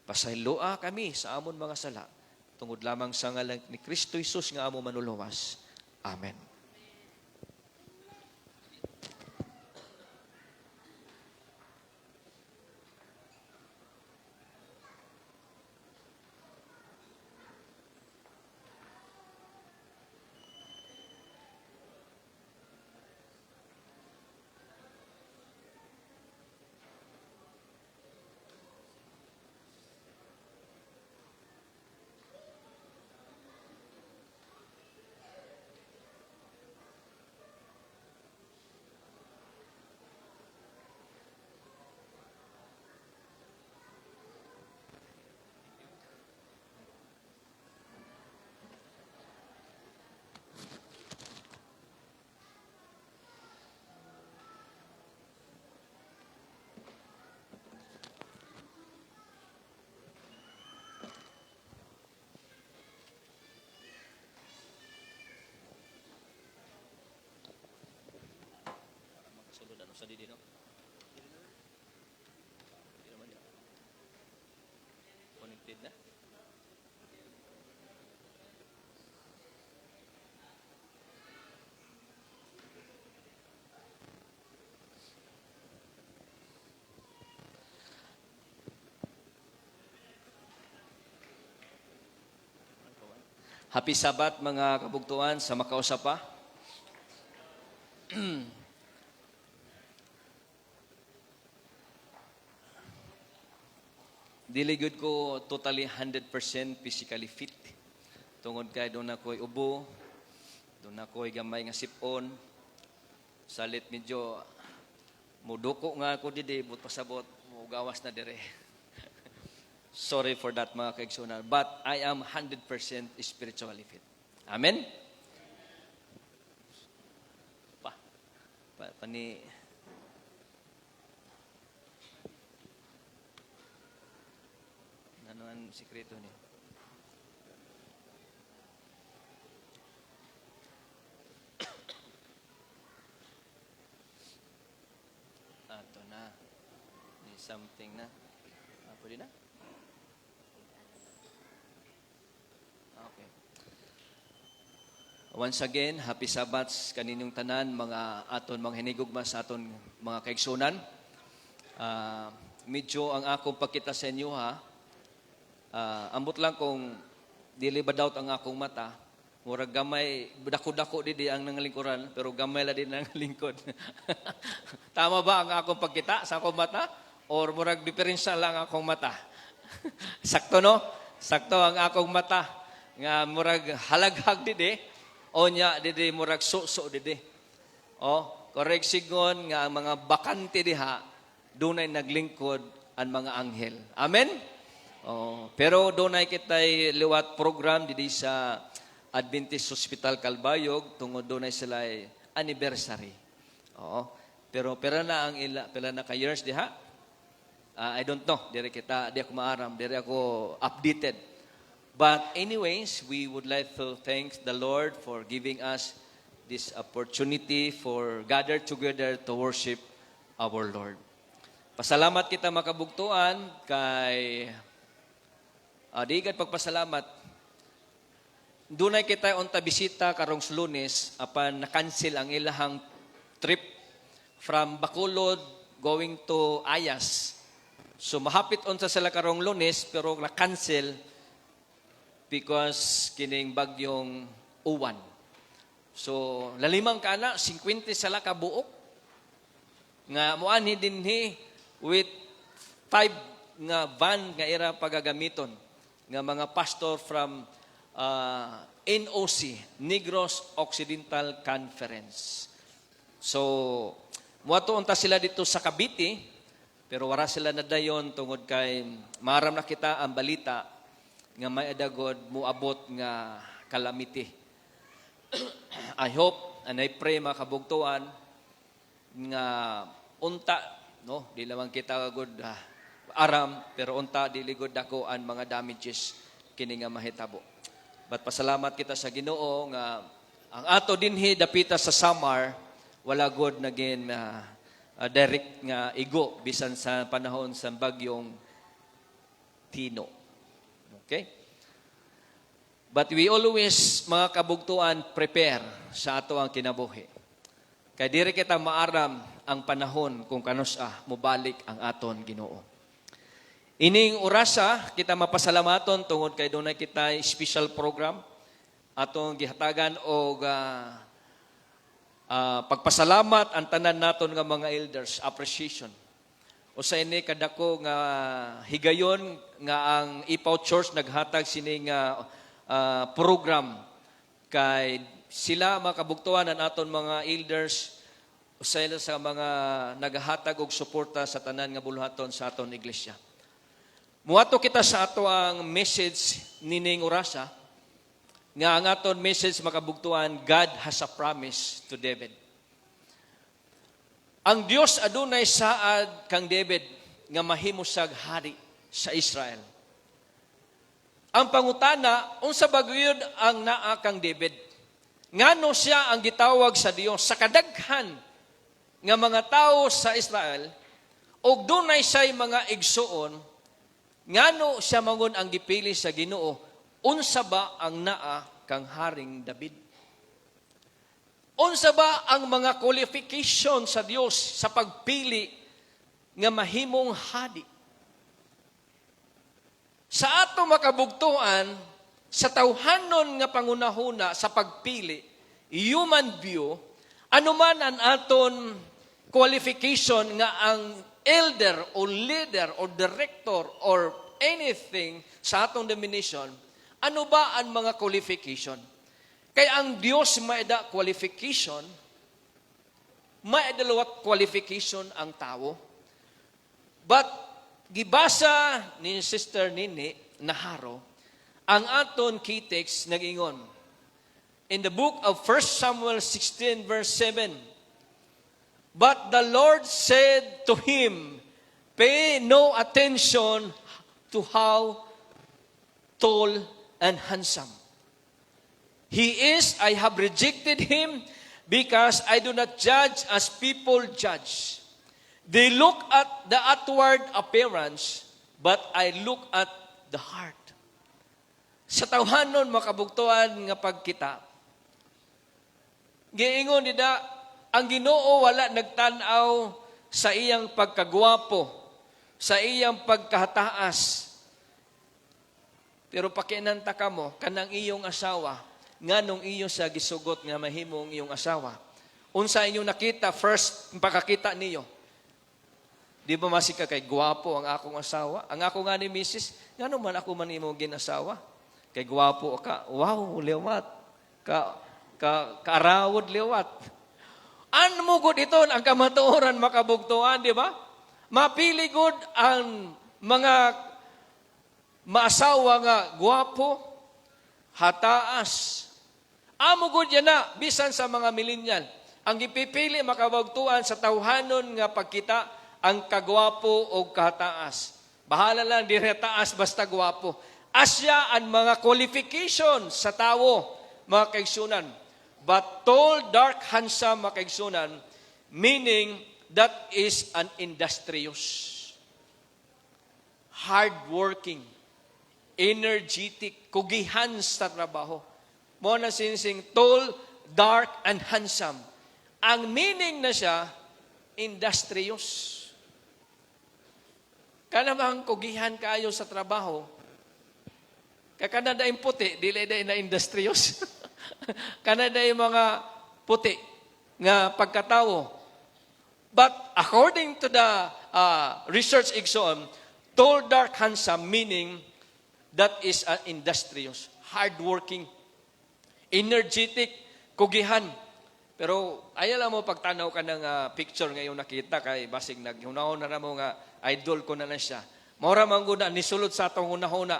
Pasayloa kami sa amon mga sala. Tungod lamang sa ngalan ni Kristo Jesus nga amo manuluwas. Amen. Sa didi no? Di naman yan. Connected na? Happy Sabat mga kabugtuan sa makausap pa. Dili gud ko totally 100% physically fit. Tungod kay doon ako'y ubo, doon ako'y gamay nga sipon. Salit medyo muduko nga ako didi, but pasabot, mugawas na dire. Sorry for that mga kaigsunan. But I am 100% spiritually fit. Amen? Pani ano ang sikreto niya? Ato na. May something na. Pwede na? Okay. Once again, happy Sabbath kaninyong tanan, mga aton, mga hinigugma sa aton mga kaigsunan. Medyo ang akong pagkita sa inyo ha, ambot lang kung dili ba daw ang akong mata, murag gamay, dako-dako di ang nangalingkuran, pero gamay la din ang lingkod. Tama ba ang akong pagkita sa akong mata? Or murag diferensya lang ang akong mata? Sakto no? Sakto ang akong mata. Nga murag halaghag di. O nya, didi murag so didi. O, correct sigon nga ang mga bakante diha, dunay naglingkod ang mga anghel. Amen? O, pero dunay kitay liwat program didi sa Adventist Hospital Calbayog, tungod dunay sila anniversary. O, pero pera na ang pila na ka years diha? I don't know. Di ako maaram. Di ako updated. But anyways, we would like to thank the Lord for giving us this opportunity for gather together to worship our Lord. Pasalamat kita makabugtuan kay diigad pagpasalamat. Dunay kita unta bisita karong Lunes apan na-cancel ang ilahang trip from Bacolod going to Ayas. So mahapit unsa sila karong Lunes pero na-cancel because kining bagyong uwan. So, lalimang kana, 50 sala ka buok. Nga muanhi dinhi with 5 nga van nga ira pagagamiton. Nga mga pastor from NOC, Negros Occidental Conference. So, muato unta sila dito sa Cavite, pero wala sila nadayon tungod kay maram na kita ang balita nga may adagod muabot nga calamity. I hope and I pray mga kabugtuan nga unta no di lamang kita good aram pero unta dili gud dako ang mga damages kini nga mahitabo. But pasalamat kita sa Ginoo nga ang ato dinhi dapita sa Samar wala gud naging direct nga igo bisan sa panahon sa bagyong Tino. Okay? But we always, mga kabugtuan, prepare sa ato ang kinabuhi. Kaya diri kita maaram ang panahon kung kanusa mubalik ang aton Ginoo. Ining orasa, kita mapasalamaton tungod kay dunay kita special program atong gihatagan og pagpasalamat ang tanan naton nga mga elders, appreciation. Usa ini kadako nga higayon nga ang Ipaw Church naghatag sini nga program kay sila makabugtuan ang aton mga elders usa sa mga naghatag og suporta sa tanan nga buluhaton sa aton iglesia. Muadto kita sa ato ang message nining orasa nga ang aton message makabugtuan, God has a promise to David. Ang Dios adunay saad kang David nga mahimusag hari sa Israel. Ang pangutana, unsa ba gyud ang naa kang David? Ngano siya ang gitawag sa Dios sa kadaghan nga mga tao sa Israel ug dunay say mga igsuon, ngano siya mangun ang gipili sa Ginoo? Unsa ba ang naa kang haring David? Unsa ba ang mga qualification sa Dios sa pagpili nga mahimong hadi? Sa ato makabugtuan, sa tawhanon nga pangunahuna sa pagpili, human view, anuman ang aton qualification nga ang elder or leader or director or anything sa atong denomination, ano ba ang mga qualification? Kaya ang Diyos maeda qualification, maeda lawat qualification ang tao. But gibasa ni Sister Nini Naharo, ang aton key text nag-ingon. In the book of 1 Samuel 16 verse 7, but the Lord said to him, pay no attention to how tall and handsome he is. I have rejected him because I do not judge as people judge. They look at the outward appearance, but I look at the heart. Sa tawhanon makabugtuan nga pagkita, Giingon nida, ang Ginoo wala nagtanaw sa iyang pagkagwapo, sa iyang pagkataas. Pero pakinanta ka mo, kanang iyong asawa, nganong iyo sa gisugot nga mahimong iyong asawa. Unsa inyong nakita, first, pakakita niyo. Di ba masika kay gwapo ang akong asawa? Ang ako nga ni Mrs., ngano man ako man imong ginasawa? Kay gwapo ka, wow, liwat. Kaarawod liwat. Ano mo gud ito ang kamatuoran makabugtuan, di ba? Mapili gud ang mga maasawa nga gwapo, hataas. Amo gud yan na, bisan sa mga millennial. Ang ipipili makabugtuan sa tawhanon nga pagkita ang kagwapo o kataas. Bahala lang, di rin taas, basta gwapo. Asya ang mga qualification sa tao, mga kaigsunan. But tall, dark, handsome, mga kaigsunan, meaning that is an industrious, hardworking, energetic, kugihan sa trabaho. Mo na sinsing tall, dark, and handsome. Ang meaning na siya, industrious. Kanamang kugihan kayo sa trabaho, kakana yung puti, dili na industrious. Kanada yung mga puti nga pagkatawo. But according to the research exam, tall, dark, handsome, meaning that is an industrious, hardworking, energetic, kugihan. Pero ayaw lang mo pagtanaw ka ng picture ngayon nakita kay basig naghunahon na mo nga idol ko na siya. Maura man gud nisulod sa atong hunahuna.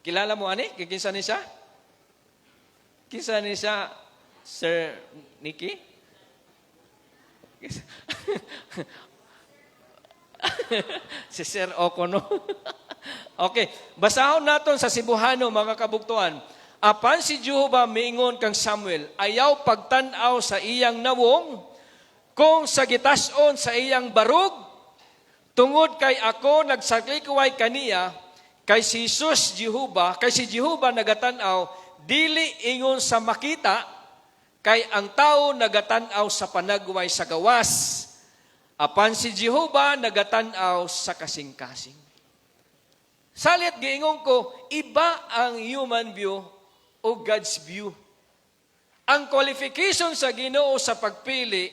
Kilala mo ani? Kinsa ni siya? Kinsa ni siya, Sir Nicky? Si Sir Okono. Okay, basahon naton sa Cebuano mga kabugtuan. Apan si Jehovah miingon kang Samuel, ayaw pagtanaw sa iyang nawong, kung sa gitason sa iyang barug, tungod kay ako nagsakikuway kaniya, kay si Jesus Jehovah, kay si Jehovah nagatanaw, dili ingon sa makita, kay ang tao nagatanaw sa panagway sa gawas. Apan si Jehovah nagatanaw sa kasing-kasing. Salit giingon ko, iba ang human view o God's view. Ang qualification sa Ginoo sa pagpili,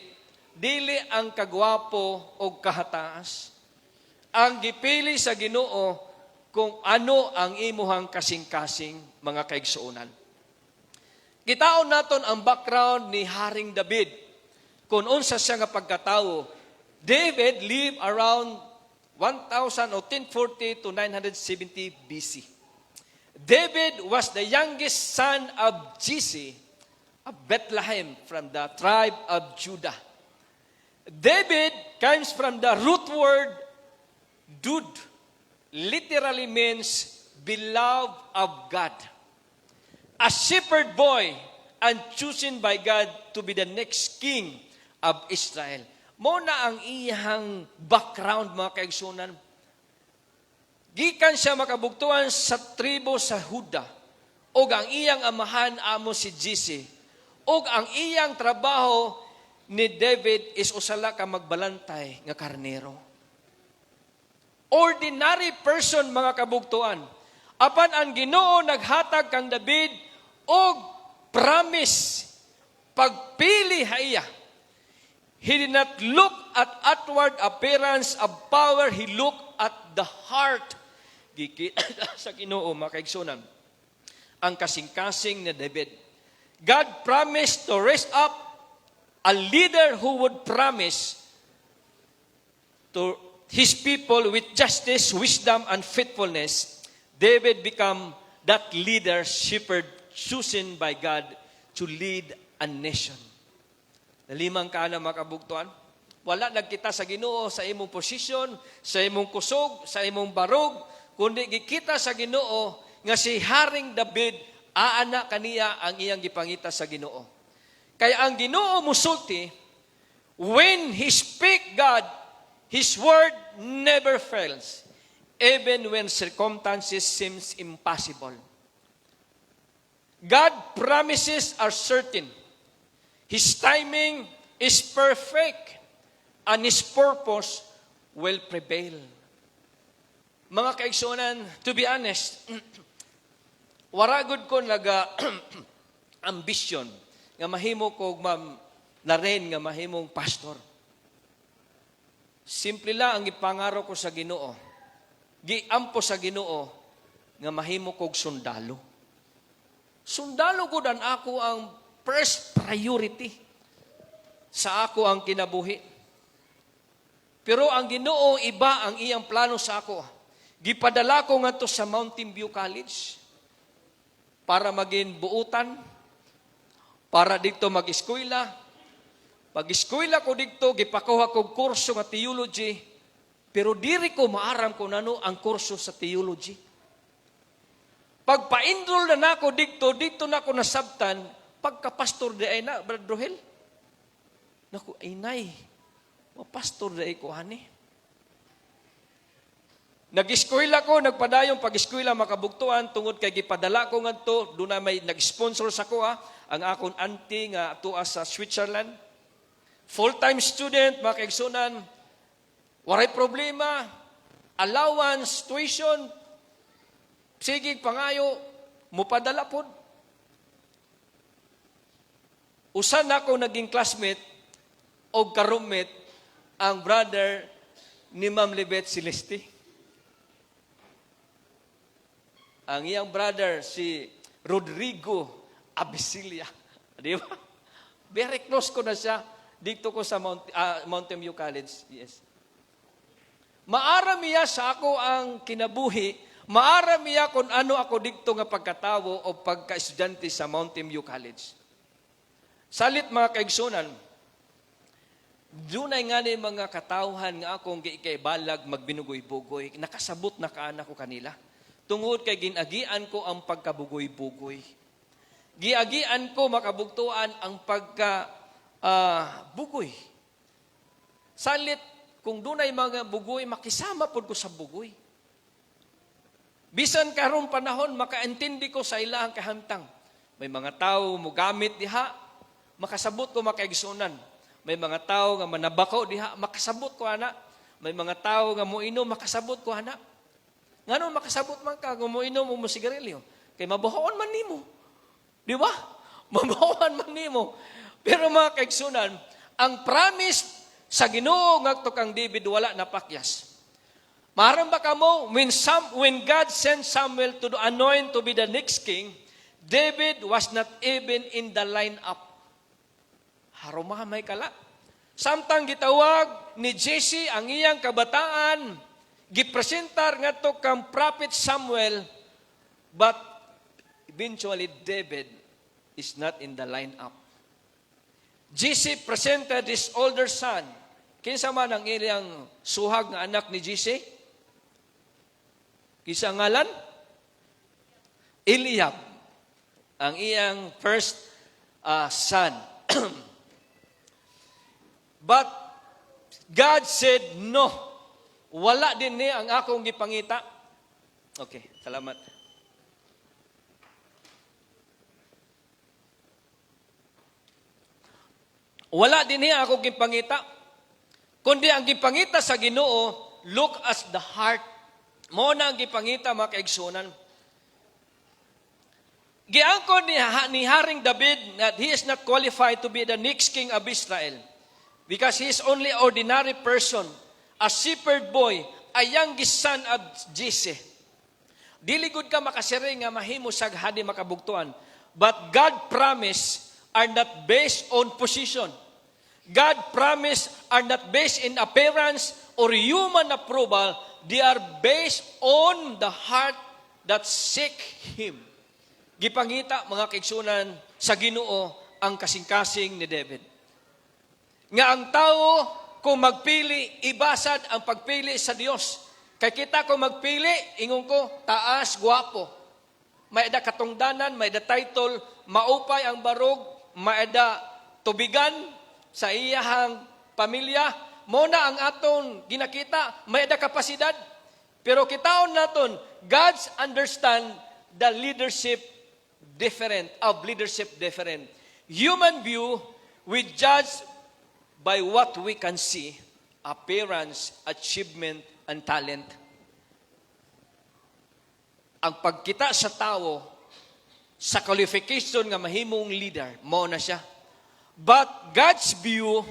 dili ang kagwapo o kahataas. Ang gipili sa Ginoo kung ano ang imuhang kasing-kasing mga kaigsuonan. Kitaon naton ang background ni Haring David. Kung unsa siya nga pagkatawo, David lived around 1040 to 970 BC. David was the youngest son of Jesse of Bethlehem from the tribe of Judah. David comes from the root word Dud, literally means beloved of God. A shepherd boy and chosen by God to be the next king of Israel. Mo na ang iyang background mga kaigsunan. Gikan siya makabugtuan sa tribo sa Huda. Og ang iyang amahan amo si Jesse. Og ang iyang trabaho ni David is usala ka magbalantay nga karnero. Ordinary person mga kabugtuan. Apan ang Ginoo naghatag kang David og promise pagpili haiya. He did not look at outward appearance of power, he looked at the heart. Gikita sa Ginoo mga kaigsunan ang kasing-kasing ni David. God promised to raise up a leader who would promise to his people with justice, wisdom, and faithfulness. David became that leader, shepherd, chosen by God to lead a nation. Nalimang ka na makabugtuan. Wala nagkita sa Ginoo sa imong posisyon, sa imong kusog, sa imong barog, kundi gikita sa Ginoo nga si Haring David aana kaniya ang iyang gipangita sa Ginoo. Kaya ang Ginoo musulti, when He speak God, His word never fails, even when circumstances seems impossible. God promises are certain. His timing is perfect, and His purpose will prevail. Mga kaigsunan, to be honest, waragod ko naga ambition nga mahimo ko na rin nga mahimong pastor. Simple lang ang ipangaro ko sa Ginoo. Giampo sa Ginoo nga mahimo kog sundalo. Sundalo gud an ako ang first priority sa ako ang kinabuhi. Pero ang Ginoo iba ang iyang plano sa ako. Gipadala ko ngadto sa Mountain View College para maging buutan, para dito mag-eskwela. Pag-eskwela ko dito, gipakuha ko kurso nga theology, pero diri ko maaram kung ano ang kurso sa theology. Pagpa-enroll na nako dito na ako nasabtan, pagka-pastor di ay na, Brad Rohel. Naku, ay nay, pastor di ay ko, hani. Nag-eskwela ko, nagpadayong pag-eskwela makabugtuan, tungod kay gipadala ko ngadto, doon na may nag-sponsor sa ko, ang akong auntie nga tuwa sa Switzerland. Full-time student, mga kaigsunan, waray problema, allowance, tuition, sige, pangayo, mupadala po. Usan ako naging classmate o ka-roommate ang brother ni Ma'am Libet Celeste. Ang iyang brother, si Rodrigo Abisilia. Di ba? Very close ko na siya. Dito ko sa Mountain View College. Yes. Maaramiya sa ako ang kinabuhi. Maaramiya kung ano ako dito nga pagkatawo o pagka-estudyante sa Mountain View College. Salit mga kaigsunan, dunay nga ni mga katawhan nga akong giikaibalag magbinugoy-bugoy. Nakasabot na kaana ko kanila. Tungod kay ginagian ko ang pagkabugoy-bugoy. Giagian ko makabugtuan ang bugoy. Salit, kung dunay mga bugoy, makisama po ko sa bugoy. Bisan karong panahon, makaintindi ko sa ilahang kahantang. May mga tao mo gamit diha, makasabot ko makaigsunan. May mga tao nga manabakaw diha, makasabot ko ana. May mga tao nga muinom, makasabot ko ana. Ngano makasabot man ka, kung muinom mo sigarilyo, kay mabahoan man nimo. Di ba? Mabahoan man nimo. Pero mga kaigsunan, ang promise sa Ginoo ngadto kang David wala napakyas. Maram ba kamo when God sent Samuel to anoint to be the next king, David was not even in the lineup. Harumahamay kala. Samtang gitawag ni Jesse ang iyang kabataan, gipresentar ngadto kang prophet Samuel, but eventually David is not in the lineup. Jesse presented his older son. Kinsa man ang iyang suhag nga anak ni Jesse? Kinsa ngalan? Eliab. Ang iyang first son. But God said, no. Wala din ni ang akong gipangita. Okay, salamat. Wala din niya ako gipangita. Kundi ang gipangita sa Ginoo, look at the heart. Mo na ang gipangita mga kaigsunan. Giangkon ni Haring David that he is not qualified to be the next king of Israel because he is only ordinary person, a shepherd boy, a youngest son of Jesse. Dili gud ka makasiri nga mahimo sag hadi makabugtuan. But God promise are not based on position. God promise are not based in appearance or human approval. They are based on the heart that seek Him. Gipangita mga kaigsunan sa Ginoo ang kasing-kasing ni David. Nga ang tao kung magpili, ibasad ang pagpili sa Dios. Kay kita kung magpili, ingon ko, taas, guwapo. May da katungdanan, may da title, maupay ang barog, maeda tubigan sa iyahang pamilya, mo na ang aton ginakita, may da kapasidad. Pero kitaon naton, God's understand the leadership different. Human view, we judge by what we can see, appearance, achievement, and talent. Ang pagkita sa tao, sa qualification nga mahimong leader, mao na siya. But God's view,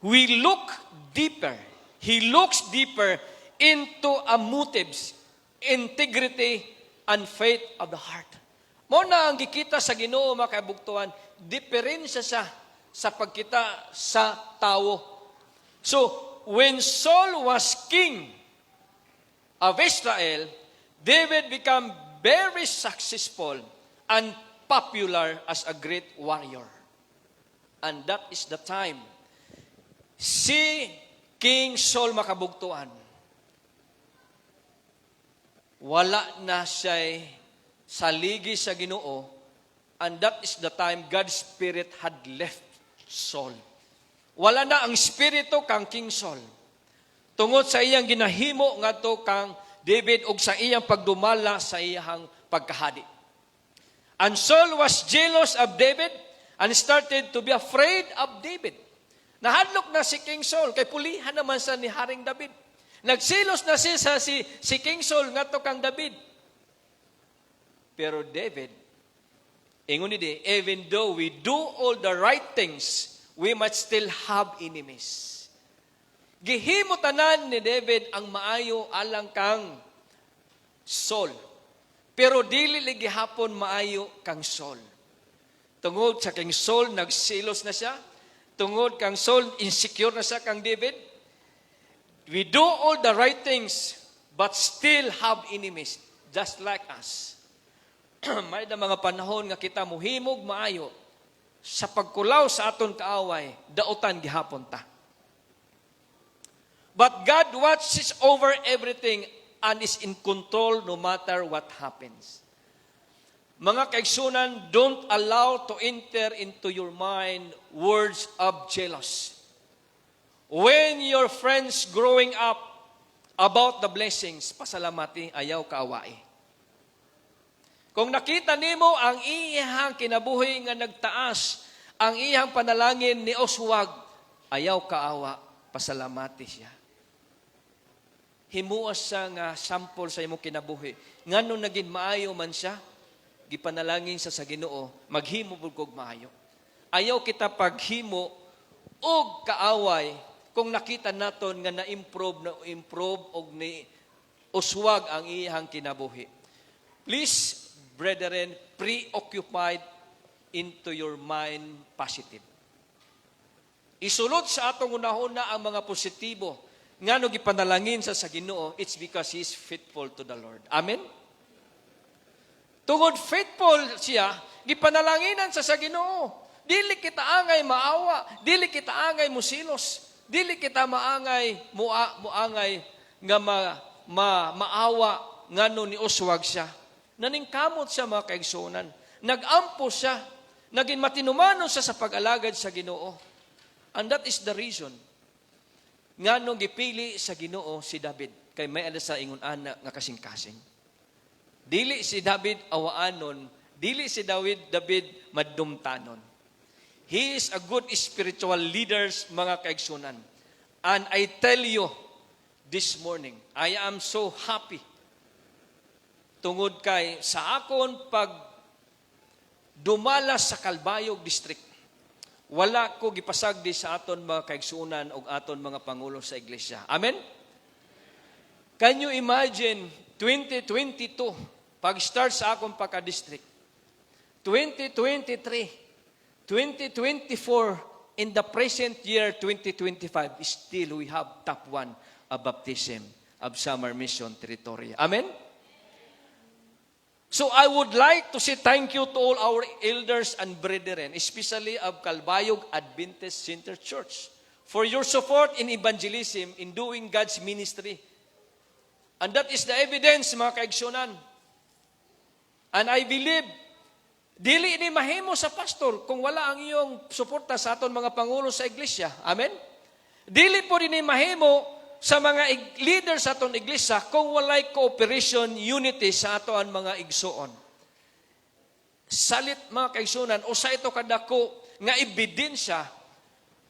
we look deeper. He looks deeper into a motives, integrity, and faith of the heart. Mao na ang gikita sa Ginoo, mga kaibugtuan, diferensya siya sa pagkita sa tao. So, when Saul was king of Israel, David became very successful and popular as a great warrior. And that is the time si King Saul makabugtuan. Wala na siya saligi sa Ginoo, and that is the time God's Spirit had left Saul. Wala na ang Espiritu kang King Saul. Tungod sa iyang ginahimo ngadto kang David ug sa iyang pagdumala sa iyang pagkahadi. And Saul was jealous of David and started to be afraid of David. Nahadlok na si King Saul, kay pulihan naman sa ni Haring David. Nagsilos na siya sa si King Saul ngadto kang David. Pero David, ingon ni even though we do all the right things, we might still have enemies. Gihimo tanan ni David ang maayo alang kang Saul. Pero dili gihapon maayo kang Saul. Tungod sa King Saul, nagsilos na siya. Tungod kang Saul, insecure na siya kang David. We do all the right things, but still have enemies, just like us. May na mga panahon nga kita muhimog maayo sa pagkulaw sa aton kaaway, dautan gihapon ta. But God watches over everything and is in control no matter what happens. Mga kaigsunan, don't allow to enter into your mind words of jealous. When your friends growing up about the blessings, pasalamati, ayaw kaawai. Kung nakita nimo ang iyang kinabuhi nga nagtaas, ang iyang panalangin ni Oswag, ayaw kaawa, pasalamati siya. Himuas siya nga sample sa imong kinabuhi. Ngano naging maayo man siya, gipanalangin sa Ginoo, maghimo pud maayo. Ayaw kita paghimo og kaaway kung nakita naton nga na-improve og ni uswag ang iyang kinabuhi. Please, brethren, preoccupied into your mind positive. Isulod sa atong unahuna ang mga positibo. Ngano gipanalangin sa Ginoo, it's because He is faithful to the Lord. Amen? Tungod faithful siya, gipanalanginan sa Ginoo. Dili kita angay maawa, dili kita angay musilos, dili kita maangay muangay nga maawa ngano ni uswag siya. Naningkamot siya mga kaigsunan. Nagampo siya, naging matinumanon siya sa pag-alagad sa Ginoo. And that is the reason ngano gipili sa Ginoo si David kay may ala sa ingon ana nga kasing-kasing. Dili si David awaanon, dili si David madumtanon. He is a good spiritual leader, mga kaigsunan. And I tell you this morning, I am so happy tungod kay sa akon pag dumala sa Calbayog District. Wala ko gipasagdi sa aton mga kaigsunan o aton mga pangulo sa iglesia. Amen? Can you imagine 2022, pag-start sa akong pagka-district, 2023, 2024, in the present year, 2025, still we have top 1 of baptism of Summer Mission Territory. Amen? So I would like to say thank you to all our elders and brethren, especially of Calbayog Adventist Center Church, for your support in evangelism, in doing God's ministry. And that is the evidence, mga kaigsunan. And I believe, dili ni mahimo sa pastor kung wala ang iyong suporta sa aton mga pangulo sa iglesia. Amen? Dili po din ni mahimo sa mga leaders sa aton iglesia kung walay cooperation, unity sa aton mga igsuon. Salit mga kaigsunan, o sa ito kadako nga ebidensya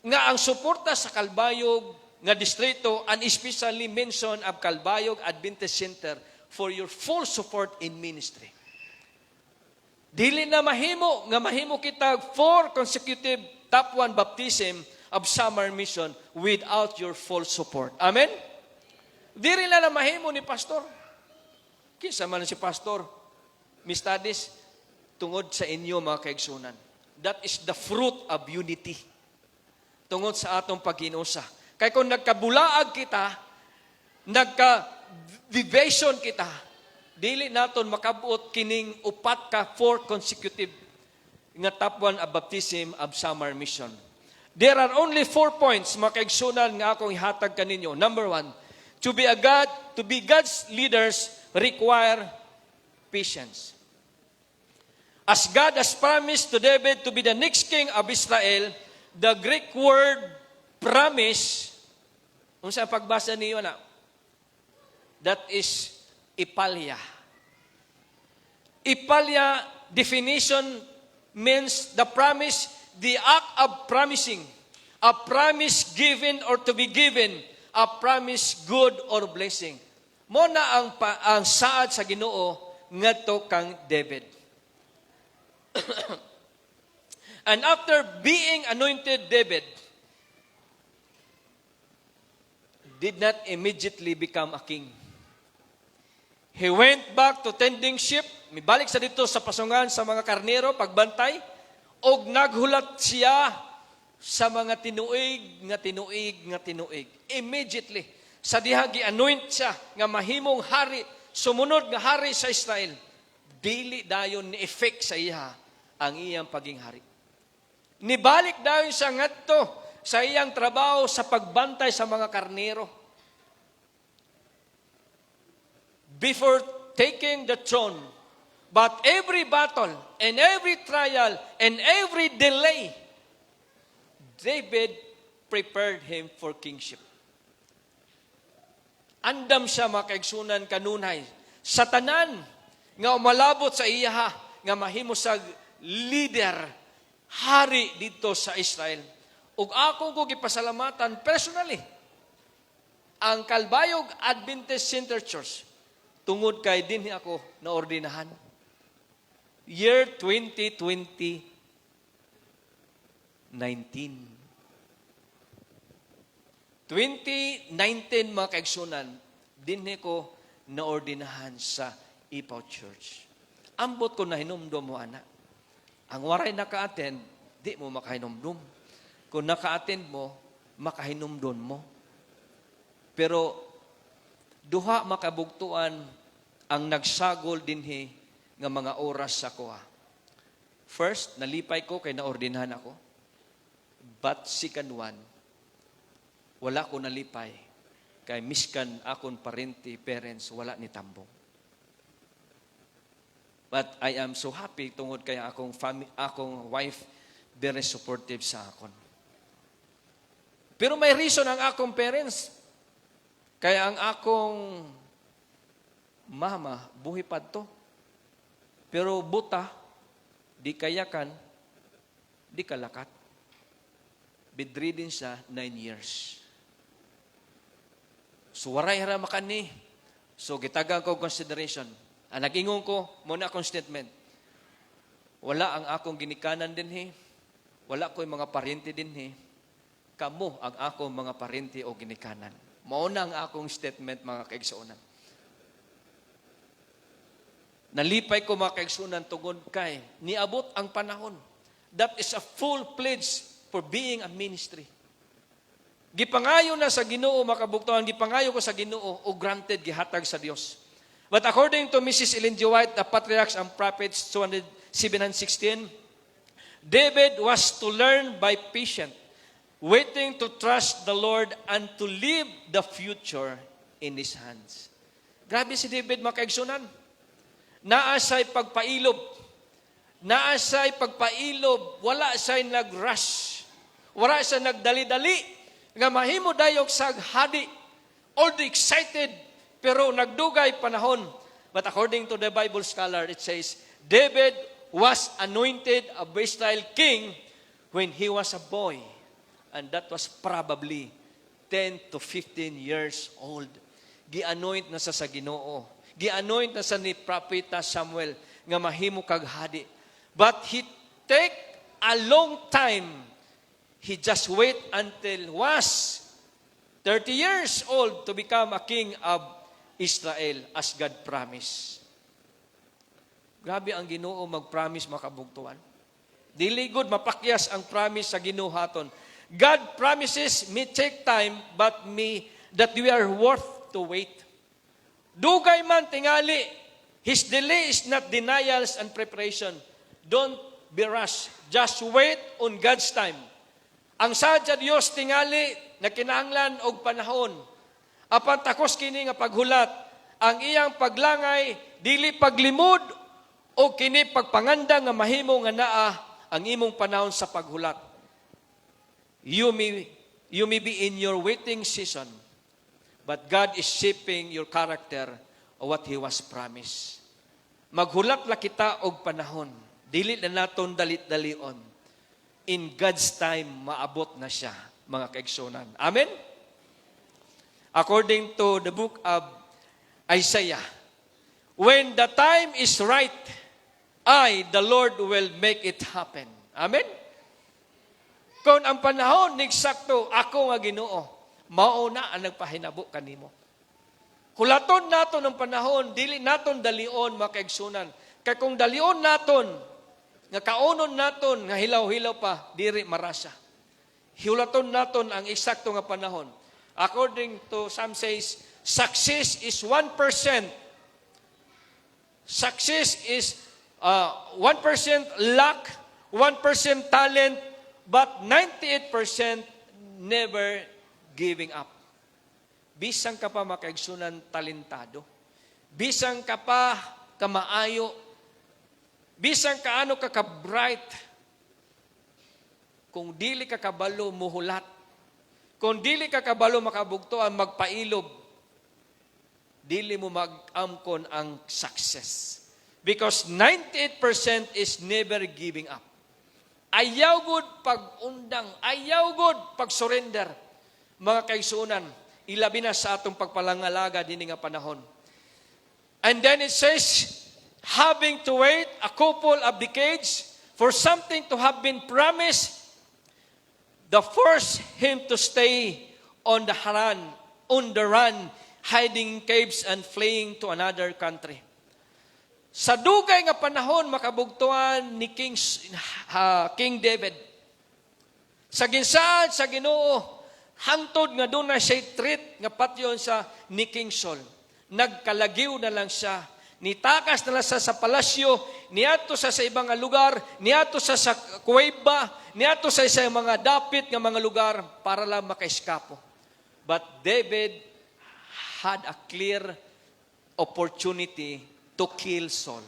nga ang suporta sa Kalbayog nga distrito and especially mention of Kalbayog Adventist Center for your full support in ministry. Dili na mahimo kita 4 consecutive top 1 baptism of summer mission without your full support. Amen? Dili na mahimo ni pastor. Kinsa man si pastor, Miss Tadis, tungod sa inyo mga kaigsunan. That is the fruit of unity. Tungod sa atong pag-inusa. Kaya kung nagkabulaag kita, nagka-division kita, dili naton makabuot kining 4 consecutive nga top 1 of baptism of summer mission. There are only 4 points mga kaigsunan nga akong ihatag kaninyo. Number 1, to be God's leaders require patience. As God has promised to David to be the next king of Israel, the Greek word promise, unsa ang pagbasa niyo na? That is ipalia. Ipalia definition means the promise, the act of promising, a promise given or to be given, a promise good or blessing. Mo na ang saad sa Ginoo ngadto kang David. And after being anointed, David did not immediately become a king. He went back to tending sheep. Mibalik sa dito sa pasungan sa mga karnero, pagbantay. Og naghulat siya sa mga tinuig. Immediately. Sa diha gi-anoint siya nga mahimong hari, sumunod nga hari sa Israel. Dili dayon ni effect sa iya ang iyang paging hari. Nibalik dayon siya ngadto sa iyang trabaho sa pagbantay sa mga karnero. Before taking the throne, but every battle and every trial and every delay, David prepared him for kingship. Andam siya mga kaigsunan kanunay sa tanan nga umalabot sa iya nga mahimo sa leader, hari dito sa Israel. Ug akong ko gipasalamatan personally ang Kalbayog Adventist Center Church tungod kay dinhi ako naordinahan. Year 2019. 2019 mga kaigsunan, dinhi ko naordinahan sa Ipaw Church. Ambot ko na hinumdum mo, ana. Ang waray naka-attend, di mo makahinumdum. Kung naka-attend mo, makahinumdum mo. Pero duha makabugtuan ang nagsagol dinhi nga mga oras sa kuha. First, nalipay ko kay naordinahan ako. But second one, wala ko nalipay kay miskan akon parents, wala ni tambong. But I am so happy tungod kay akong wife very supportive sa akon. Pero may reason ang akong parents. Kaya ang akong mama, buhi pa to. Pero buta, di kayakan, di kalakat. Bedridden siya 9 years. So waray hara makani. So gitagang ko consideration. Ang nag-ingon ko, muna akong statement. Wala ang akong ginikanan din Wala ko yung mga parente din Kamo ang akong mga parente o ginikanan. Mauna ang akong statement, mga kaigsunan. Nalipay ko, mga kaigsunan, tungod kay niabot ang panahon. That is a full pledge for being a ministry. Gipangayo na sa Ginoo, makabuktuhan, gipangayo ko sa Ginoo, o granted, gihatag sa Dios. But according to Mrs. Ellen G. White, the Patriarchs and Prophets, 7:16, David was to learn by patience, waiting to trust the Lord and to leave the future in His hands. Grabe si David, mga kaigsunan. Naasay pagpailob. Wala siya'y nag-rush. Wala siya nagdali-dali. Nga mahimo dayok sa hadi. All the excited, pero nagdugay panahon. But according to the Bible scholar, it says, David was anointed a Israel king when he was a boy. and that was probably 10 to 15 years old. Gi-anoint na sa Ginoo. Gi-anoint na sa ni Propeta Samuel nga mahimo kag hadi. But he take a long time. He just wait until was 30 years old to become a king of Israel as God promised. Grabe ang Ginoo mag-promise makabugtuan. Dili good mapakyas ang promise sa Ginoo haton. God promises me take time but me that we are worth to wait. Dugay man tingali, His delay is not denials and preparation. Don't be rushed. Just wait on God's time. Ang sadya Dios tingali na kinahanglan og panahon. Apan takos kini nga paghulat, ang iyang paglangay dili paglimod o kini pagpanganda nga mahimo nga naa ang imong panahon sa paghulat. You may be in your waiting season, but God is shaping your character of what He was promised. Maghulat la kita og panahon. Dili na naton dalit-dalion. In God's time, maabot na siya, mga kaigsunan. Amen? According to the book of Isaiah, when the time is right, I, the Lord, will make it happen. Amen? Kung ang panahon nigsakto, ako nga Ginoo, mauna ang nagpahinabo kanimo. Hulaton naton ang panahon, dili naton dalion makaigsunan. Kay kung dalion naton, nga kaunon naton, nga hilaw-hilaw pa, diri marasa. Hulaton naton ang eksakto nga panahon. According to some says, success is 1%. Success is 1% luck, 1% talent, but 98% never giving up. Bisang ka pa makaigsunan talentado. Bisang ka pa kamaayo. Bisang ka ano ka ka-bright. Kung dili ka kabalo, muhulat. Kung dili ka kabalo makabugtuan, magpailob. Dili mo mag-amkon ang success. Because 98% is never giving up. Ayaw good pag-undang, ayaw good pag-surrender. Mga kaigsunan, ilabi na sa atong pagpalangalaga din nga panahon. And then it says, having to wait a couple of decades for something to have been promised, the forced him to stay on the run, hiding in caves and fleeing to another country. Sa dugay nga panahon makabugtuan ni King David. Sa ginsaad sa Ginoo, hangtod nga doon na siya treat nga patyon sa ni King Saul. Nagkalagiw na lang siya. Nitakas na lang siya sa palasyo, niadto sa ibang lugar, niadto sa kuweba, niadto sa mga dapit nga mga lugar para lang makaiskapo. But David had a clear opportunity to kill Saul.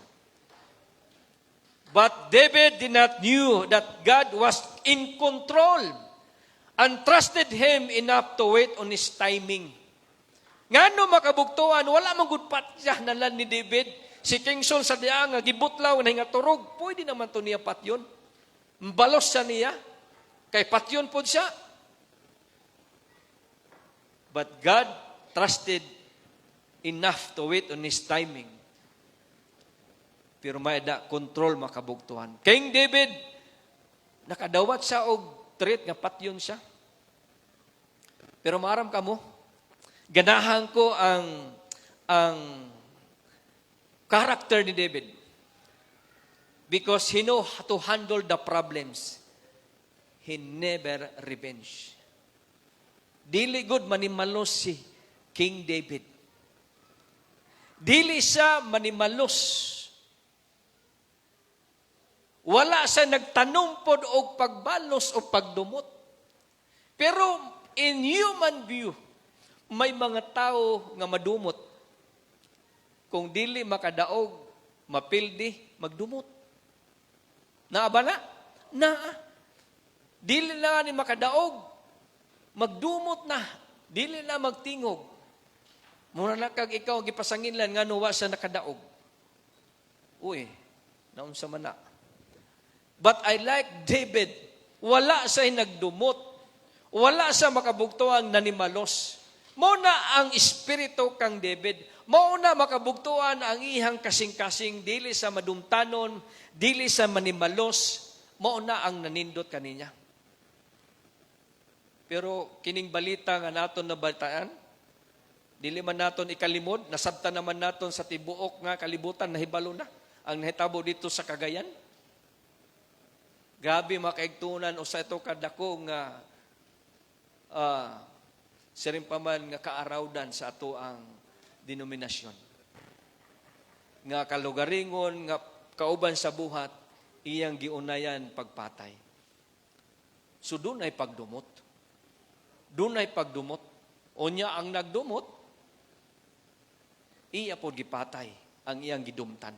But David did not knew that God was in control and trusted him enough to wait on his timing. Ngano makabugtuan, wala man gud patya nalan ni David. Si King Saul sa diya nga gibutlaw na nga turog, pwede naman to niya patyon. Mbalos sa niya, kay patyon pod siya. But God trusted enough to wait on his timing. Pero may da control makabugtuhan. King David, nakadawat siya og treat nga patyon siya. Pero maaram ka mo, ganahan ko ang character ni David. Because he know how to handle the problems. He never revenge. Dili good manimalos si King David. Dili siya manimalos. Wala sa nagtanumpod o pagbalos o pagdumot. Pero in human view, may mga tao nga madumot. Kung dili makadaog, mapildi, magdumot. Naa ba na? Naa. Dili na ni makadaog, magdumot na. Dili na magtingog. Muna na kag ikaw, gipasangin lang nga nuwa sa nakadaog. Uy, naunsa man na. But I like David. Wala sa'y nagdumot. Wala sa makabugtuan nanimalos. Mao na ang espiritu kang David. Mao na makabugtuan ang ihang kasing-kasing, dili sa madumtanon, dili sa manimalos. Mao na ang nanindot kaninya. Pero kining balita nga naton nabalitaan, dili man naton ikalimod, nasabtan naman naton sa tibuok nga kalibutan, nahibalo na ang nahitabo dito sa Cagayan. Grabe makaigtunan o sa ito kadako nga sirimpaman nga kaarawdan sa ato ang denominasyon. Nga kalugaringon, nga kauban sa buhat, iyang giunayan pagpatay. So doon ay pagdumot. Doon ay pagdumot. O niya ang nagdumot, iya po gipatay ang iyang gidumtan.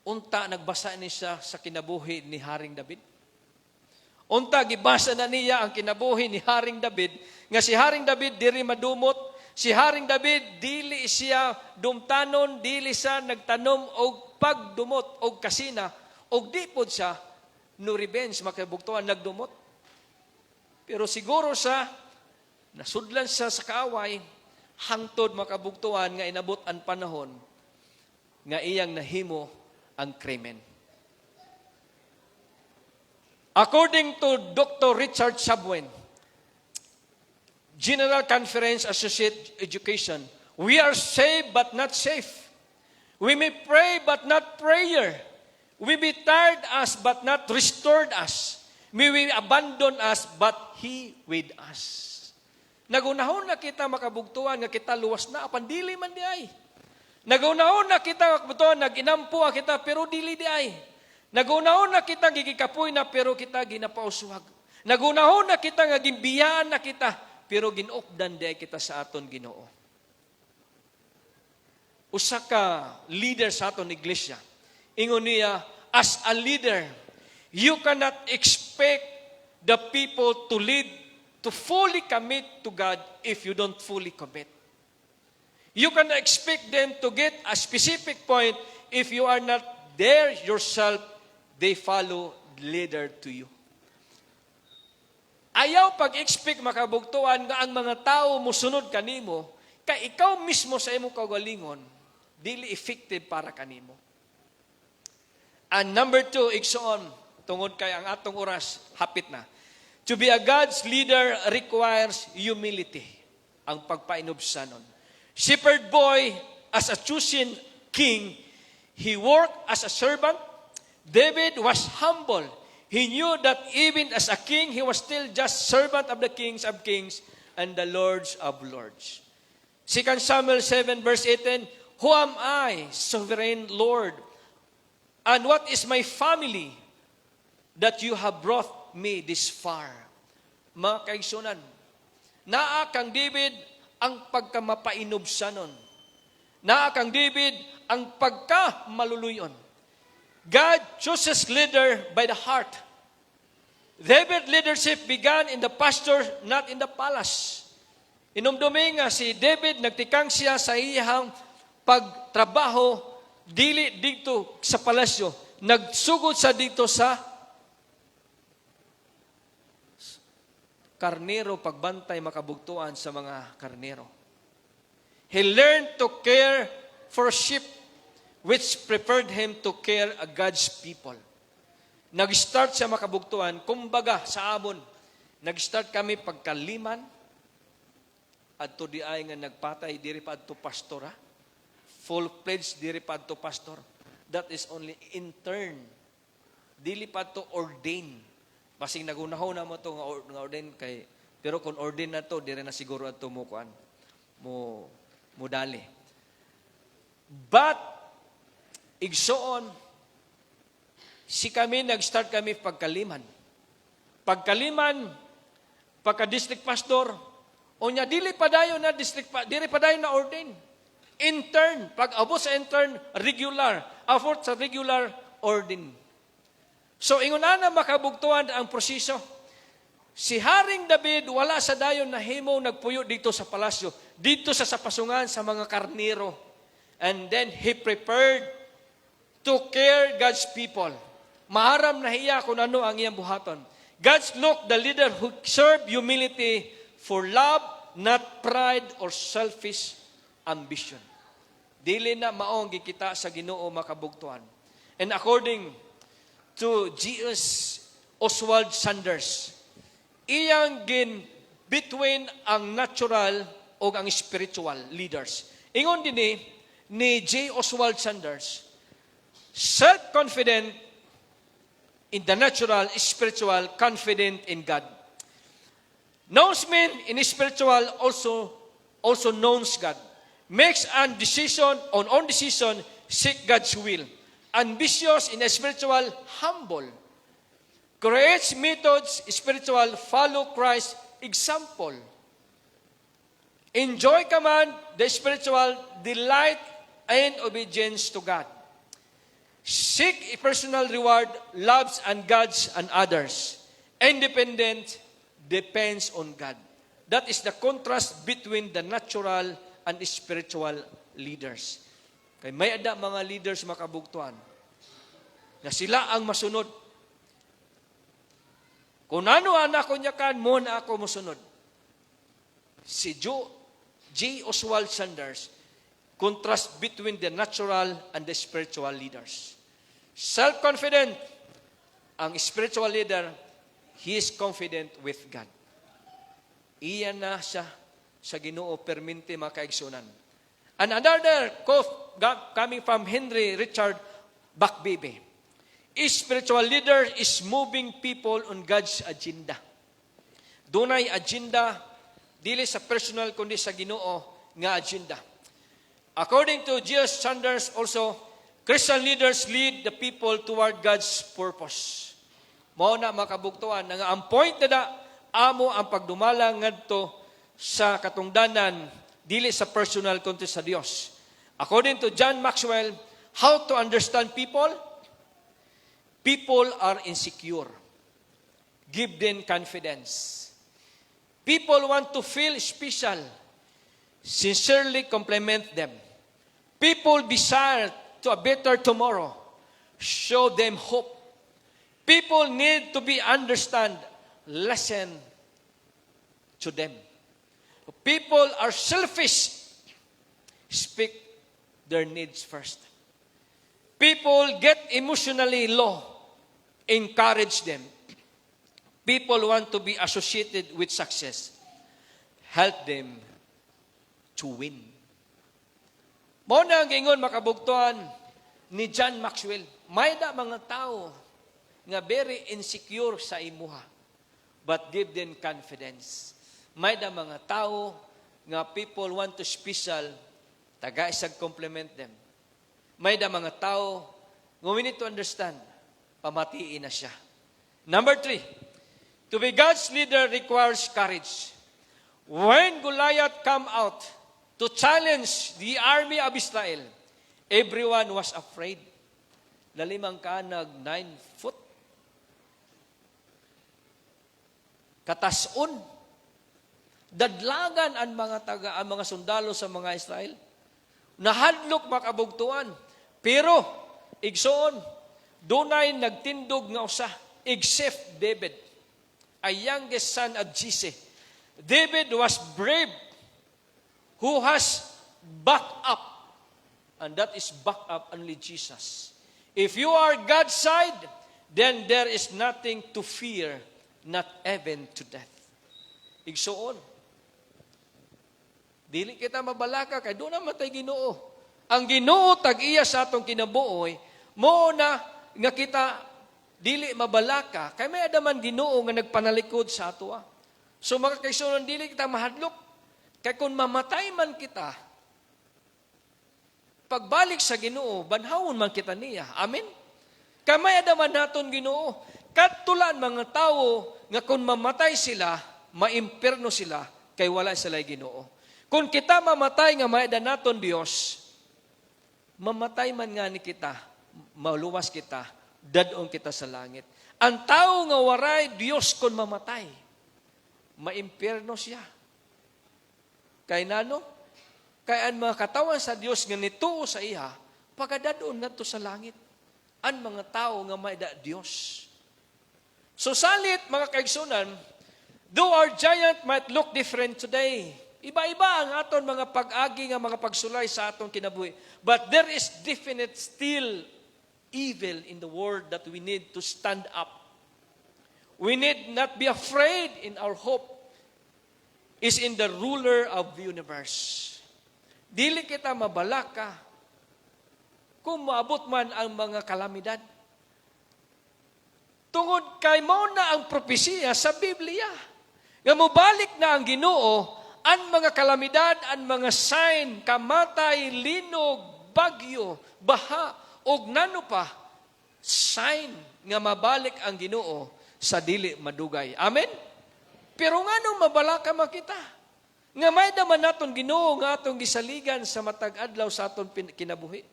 Unta nagbasa ni siya sa kinabuhi ni Haring David. Unta gibasa na niya ang kinabuhi ni Haring David, nga si Haring David diri madumot, si Haring David dili siya dumtanon, dili siya nagtanom og pagdumot og kasina, og di pod siya no revenge makabugtuan nagdumot. Pero siguro sa nasudlan siya sa kaaway, hangtod makabugtuan nga inabot ang panahon nga iyang nahimo ang krimen. According to Dr. Richard Sabwen, General Conference Associate Education, we are saved but not safe. We may pray but not prayer. We may tired us but not restored us. May we abandon us but He with us. Nagunahon na kita makabugtuan nga kita luwas na apan dili man di ay. Nagunahon na kita makabugtuan naginampo kita pero dili di ay. Nagunahon na kita gigikapoy na pero kita ginapausuhag. Nagunahon na kita nga gimbiyaan na kita pero ginupdan di ay kita sa aton Ginoo. Usa ka leader sa aton iglesia, ingon niya, as a leader, you cannot expect the people to lead, to fully commit to God if you don't fully commit. You cannot expect them to get a specific point if you are not there yourself, they follow leader to you. Ayaw pag-expect makabugtuan nga ang mga tao musunod kanimo, kay ikaw mismo sa imong kaugalingon, dili effective para kanimo. And number 2, igsoon, tungod kay ang atong oras, hapit na. To be a God's leader requires humility, ang pagpainubsanon. Shepherd boy, as a chosen king, he worked as a servant. David was humble. He knew that even as a king, he was still just servant of the kings and the lords of lords. 2 Samuel 7 verse 18, who am I, sovereign Lord? And what is my family that you have brought me this far? Mga kaigsunan, naa kang David ang pagkamapainubsanon. Naa kang David ang pagkamaluluyon. God chooses leader by the heart. David leadership began in the pasture, not in the palace. Inumdumi nga si David, nagtikang siya sa iyang pagtrabaho, dili dito sa palasyo. Nagsugod sa dito sa karnero, pagbantay makabugtuan sa mga karnero. He learned to care for sheep, which prepared him to care a God's people. Nag-start siya makabugtuan, kumbaga sa amon, nag-start kami pagkaliman, at to di ay nga nagpatay, diri pa to pastora, full-fledged diri pa to pastor. That is only intern. Dili pa to ordain. Basing nagunahaw na mo to nga ordain kay, pero kung ordain na to, diri na siguro ato mo kuan mo dali. But igsoon, si kami, nag-start kami pagkaliman. Pagkaliman, pagka-district pastor, o niya, dili pa dayon na ordain. Intern, pag-abot sa intern, regular. Abot sa regular, ordain. So, ingon na makabugtuan ang proseso. Si Haring David, wala sa dayon na himo nagpuyo dito sa palasyo, dito sa sapasungan sa mga karnero. And then, he prepared to care God's people. Maharam na hiya kung ano ang iyang buhaton. God's look the leader who serve humility for love, not pride or selfish ambition. Dili na maong gikita sa Ginoo makabugtuan. And according to G.S. Oswald Sanders, iyang between ang natural o ang spiritual leaders. Ingon din ni J. Oswald Sanders, self-confident in the natural, spiritual, confident in God. Knows men in spiritual also knows God. Makes an decision, on own decision, seek God's will. Ambitious in a spiritual, humble. Creates methods, spiritual, follow Christ's example. Enjoy command, the spiritual, delight and obedience to God. Seek a personal reward, loves and God's and others. Independent, depends on God. That is the contrast between the natural and spiritual leaders. Kay may ada mga leaders makabugtuan na sila ang masunod. Kung ano anak ko niya kan, mo na ako masunod. Si J. Oswald Sanders, contrast between the natural and the spiritual leaders. Self-confident, ang spiritual leader, he is confident with God. Iyan na siya sa Ginoo perminti makaigsunan. And another quote coming from Henry Richard Buckbeebe. A spiritual leader is moving people on God's agenda. Dunay agenda, dili sa personal kundi sa Ginoo nga agenda. According to G.S. Sanders also, Christian leaders lead the people toward God's purpose. Mao na makabugtuan nga ang point na amo ang pagdumala ngadto sa katungdanan dili sa personal kundi sa Dios. According to John Maxwell, how to understand people? People are insecure. Give them confidence. People want to feel special. Sincerely compliment them. People desire to a better tomorrow. Show them hope. People need to be understand. Listen to them. People are selfish. Speak their needs first. People get emotionally low. Encourage them. People want to be associated with success. Help them to win. Mao na ang ingon makabugtuan ni John Maxwell. May da mga tao nga very insecure sa imuha, but give them confidence. May da mga tao nga people want to special, taga isag compliment them. May da mga tao nga we need to understand, pamatiin na siya. Number 3, to be God's leader requires courage. When Goliath come out to challenge the army of Israel, everyone was afraid. Lalimang ka nag 9 foot. Katasun. Dadlagan ang mga sundalo sa mga Israel. Nahadlok makabugtuan. Pero, igsoon, dunay nagtindog nga usa, except David, a youngest son of Jesse. David was brave, who has backed up, and that is backed up only Jesus. If you are God's side, then there is nothing to fear, not even to death. Igsoon. Dili kita mabalaka, kay doon na matay Ginoo. Ang Ginoo tag-iya sa atong kinabuoy, mo na nga kita dili mabalaka, kay may adaman Ginoo nga nagpanalikod sa ato. So mga kaigsunon, dili kita mahadlok. Kay kung mamatay man kita, pagbalik sa Ginoo, banhawon man kita niya. Amen? Kay may adaman naton Ginoo. Katulan mga tao nga kung mamatay sila, maimpierno sila, kay wala sila Ginoo. Kung kita mamatay nga may adaman naton Dios, mamatay man nga ni kita, maluwas kita, dadong kita sa langit. Ang tao nga waray Dios kung mamatay, maimpierno siya. Kay nano? Kay ang mga katawan sa Dios nga nituo sa iha, pagadadoon nato sa langit. Ang mga tao nga may da Dios. So salit, mga kaigsunan, though our giant might look different today, iba-iba ang aton mga pag-agi nga mga pagsulay sa aton kinabuhi. But there is definite still evil in the world that we need to stand up. We need not be afraid in our hope is in the ruler of the universe. Dili kita mabalaka kung maabot man ang mga kalamidad. Tungod kay mao na ang propesiya sa Biblia. Nga mobalik na ang Ginoo, ang mga kalamidad, ang mga sign, kamatay, linog, bagyo, baha, og nano pa, sign nga mabalik ang Ginoo sa dili madugay. Amen? Pero nga nung mabalaka makita, nga may daman naton Ginoo nga atong gisaligan sa matag adlaw sa aton kinabuhi.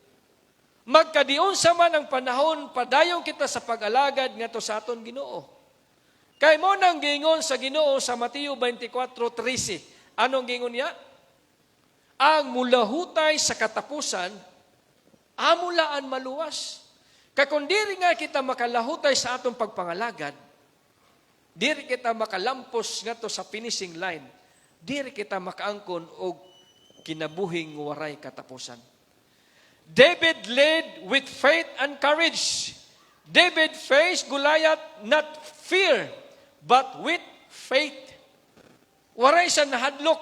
Magkadion sa man ang panahon, padayon kita sa pag-alagad nga to sa aton Ginoo. Kay mo nang gingon sa Ginoo sa Mateo 24:13. Anong gingon niya? Ang mulahutay sa katapusan, amulaan maluwas. Kay kung diri nga kita makalahutay sa atong pagpangalagad, diri kita makalampos nga to sa finishing line, diri kita makaangkon og kinabuhing waray katapusan. David led with faith and courage. David faced Goliath not fear, but with faith. Waray sa nahadlok,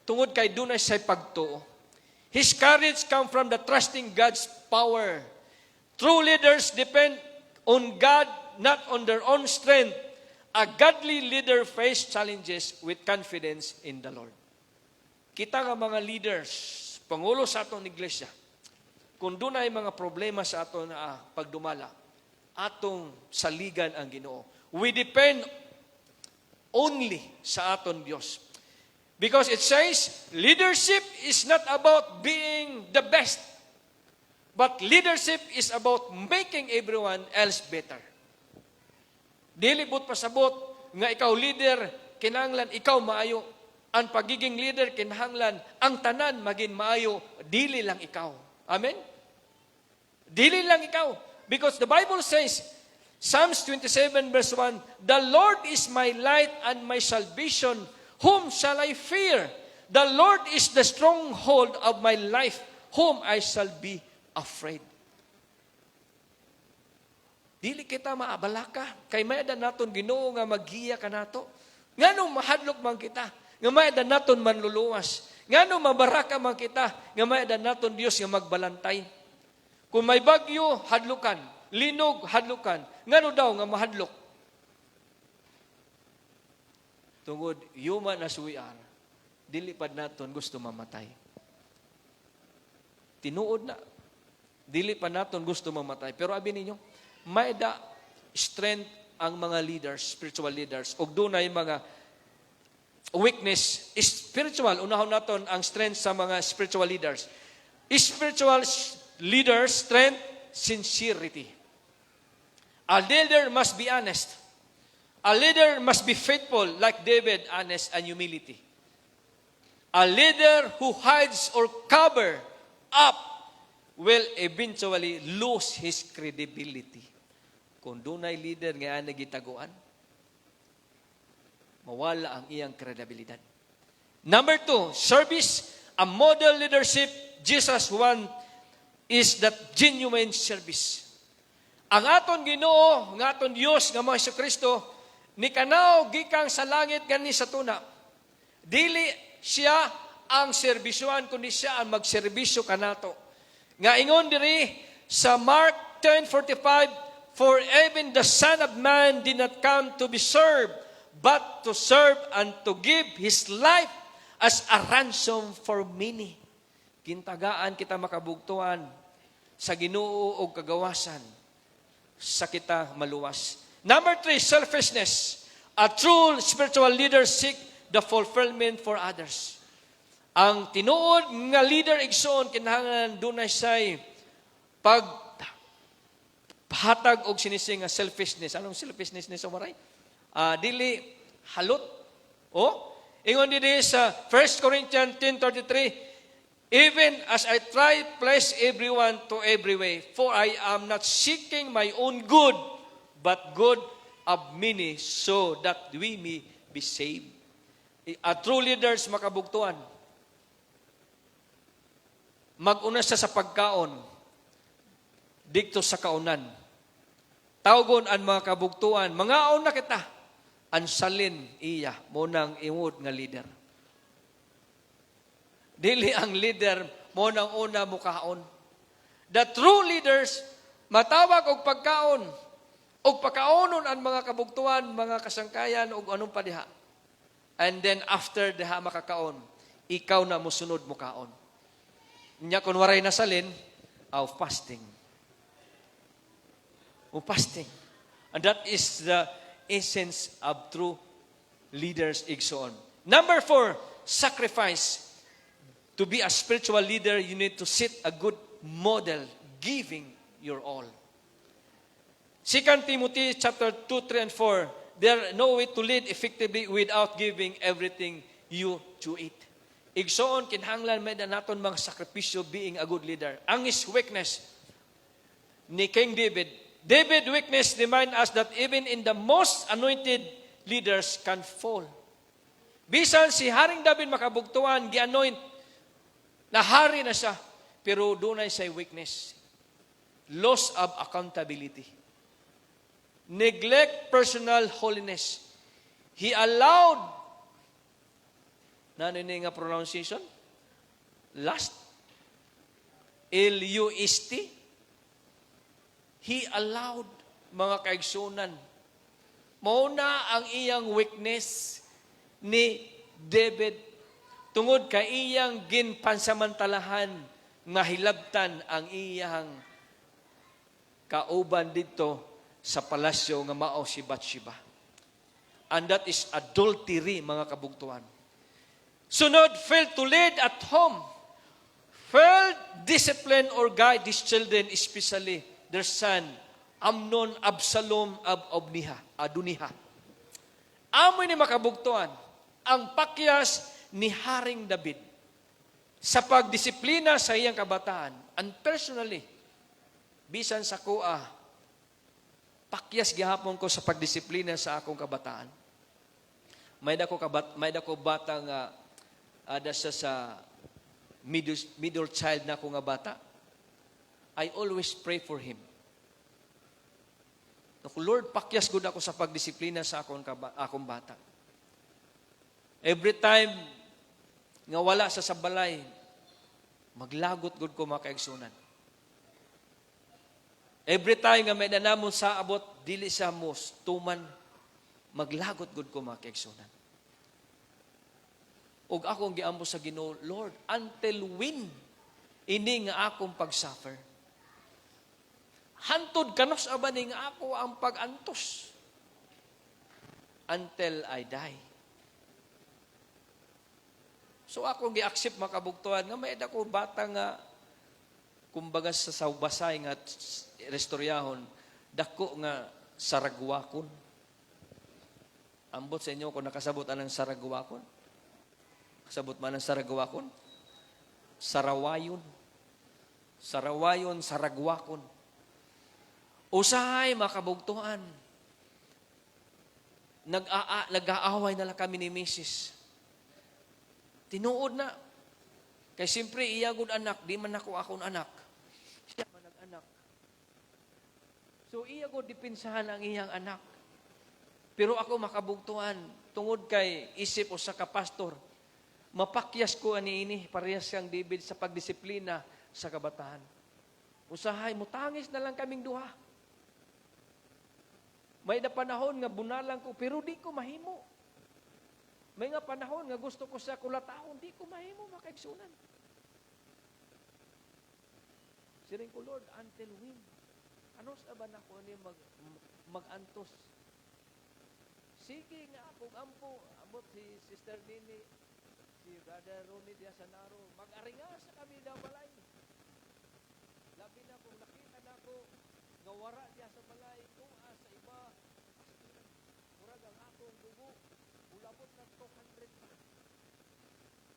tungod kay dunay say pagtuo. His courage come from the trusting God's power. True leaders depend on God, not on their own strength. A godly leader face challenges with confidence in the Lord. Kita nga mga leaders, pangulo sa atong iglesia, kung doon ay mga problema sa aton pagdumala, atong saligan ang Ginoo. We depend only sa aton Dios. Because it says, leadership is not about being the best, but leadership is about making everyone else better. Dili but pasabot nga ikaw leader, kinahanglan ikaw maayo. Ang pagiging leader, kinahanglan ang tanan maging maayo, dili lang ikaw. Amen? Dili lang ikaw. Because the Bible says, Psalms 27 verse 1, the Lord is my light and my salvation. Whom shall I fear? The Lord is the stronghold of my life. Whom I shall be afraid. Dili kita maabalaka. Kay mayadan naton Ginoo nga maghiya ka nato. Nganong mahadlok man kita. Nga mayadan naton manluluwas. Nganong mabaraka man kita. Nga mayadan naton Dios nga magbalantay. Kung may bagyo, hadlukan. Linog, hadlukan. Ngano daw nga mahadlok? Tungod human as we are, dilipad naton gusto mamatay. Tinuod na. Dilipad naton gusto mamatay. Pero abi ninyo, may da strength ang mga leaders, spiritual leaders, ug dunay mga weakness, spiritual, unahon naton ang strength sa mga spiritual leaders. Spiritual leaders, strength, sincerity. A leader must be honest. A leader must be faithful like David, honest and humility. A leader who hides or cover up will eventually lose his credibility. Kung dunay leader nga nagitaguan, mawala ang iyang kredibilidad. Number 2, service. A model leadership Jesus wants is that genuine service. Ang aton Ginoo, ang aton Dios nga mga Kristo, ni kanaw gikang sa langit gani sa tuna. Dili siya ang serbisyoan kundi siya ang magserbisyo kanato. Nga ingon diri sa Mark 10:45, for even the Son of Man did not come to be served, but to serve and to give His life as a ransom for many. Kintagaan kita makabugtuan sa Ginoo og kagawasan sa kita maluwas. Number 3, selfishness. A true spiritual leader seek the fulfillment for others. Ang tinuod nga leader igsoon kinahanglan dunay say paghatag og sinising nga selfishness. Anong selfishness ni Somaray? Dili halot. Ingon diri sa 1 Corinthians 10:33, even as I try please everyone to every way, for I am not seeking my own good, but good of many so that we may be saved. A true leaders makabugtuan. Mag-una siya sa pagkaon dikto sa kaunan. Tawgon ang mga kabugtuan, mga na kita, ansalin iya, munang imod nga leader. Dili ang leader, munang una mukaon. The true leaders, matawag og pagkaon, og pagkaonon ang mga kabugtuan, mga kasangkayan, og anong pa diha. And then after diha makakaon, ikaw na musunod mukaon. Nya kun waray nasalin, fasting. Fasting. And that is the essence of true leaders, igsoon. Number 4, sacrifice. To be a spiritual leader, you need to set a good model, giving your all. 2 Timothy chapter 2, 3, and 4, there no way to lead effectively without giving everything you to it. Igsoon, kinhanglan may naton mga sakripisyo being a good leader. Ang his weakness ni King David's weakness remind us that even in the most anointed leaders can fall. Bisan si Haring David makabugtuan, gi-anoint, na hari na siya, pero doon ay say weakness. Loss of accountability. Neglect personal holiness. He allowed, nani nga pronunciation? Lust. L-U-S-T. He allowed, mga kaigsunan, mauna ang iyang weakness ni David tungod kay iyang ginpansamantalahan nga hilabtan ang iyang kauban dito sa palasyo nga mao si Bathsheba. And that is adultery, mga kabugtuan. Sunod, failed to lead at home. Failed discipline or guide his children, especially their son, Amnon, Absalom, Adoniha. Amoy ni makabugtuan, ang pakyas ni Haring David sa pagdisiplina sa iyang kabataan. And personally, bisan sa kuha, pakyas gihapon ko sa pagdisiplina sa akong kabataan. May dako bata nga ada sa middle child na ako nga bata. I always pray for him. Lord, pakyas gud ako sa pagdisiplina sa akong bata. Every time nga wala sa sabalay, maglagot gud ko mga kaigsunan. Every time nga may nanamon sa abot, dili sa mos, tuman, maglagot gud ko mga kaigsunan. Og akong giambo sa Ginoo, Lord, until when ini nga akong pag-suffer? Hantod kanos abani nga ako ang pag-antos until I die. So akong gi-accept makabugtuan nga may dako bata nga kumbaga sa saubasay nga restoryahon dako nga saragwakon. Ambot sa inyo kung nakasabot anang saragwakon. Kasabot man ang saragwakon? Sarawayon. Sarawayon, saragwakon. Usahay makabugtuan. Nag-aaway na lang kami ni Mrs. Tinuod na. Kaya siyempre, iya gud anak, di man ako akong anak. Siya man nag-anak. So, iya gud dipinsahan ang iyang anak. Pero ako makabugtuan, tungod kay isip o sa kapastor, mapakyas ko ani parehas kang David sa pagdisiplina sa kabataan. Usahay, mutangis na lang kaming duha. May na panahon nga bunalang ko, pero di ko mahimo. May nga panahon nga gusto ko sa kulataon, di ko mahimo makaigsunan. Siring ko, Lord, until when? Ano sa ba na ko mag-antos? Sige nga, kung ampo, abot si Sister Nini, si Brother Ronnie Diasanaro, mag-aringa sa kami daw balay. Labi na kung nakita na ko, gawara diya sa balay, kung sa iba, murag ang akong dugo, ulabot na 200 pa.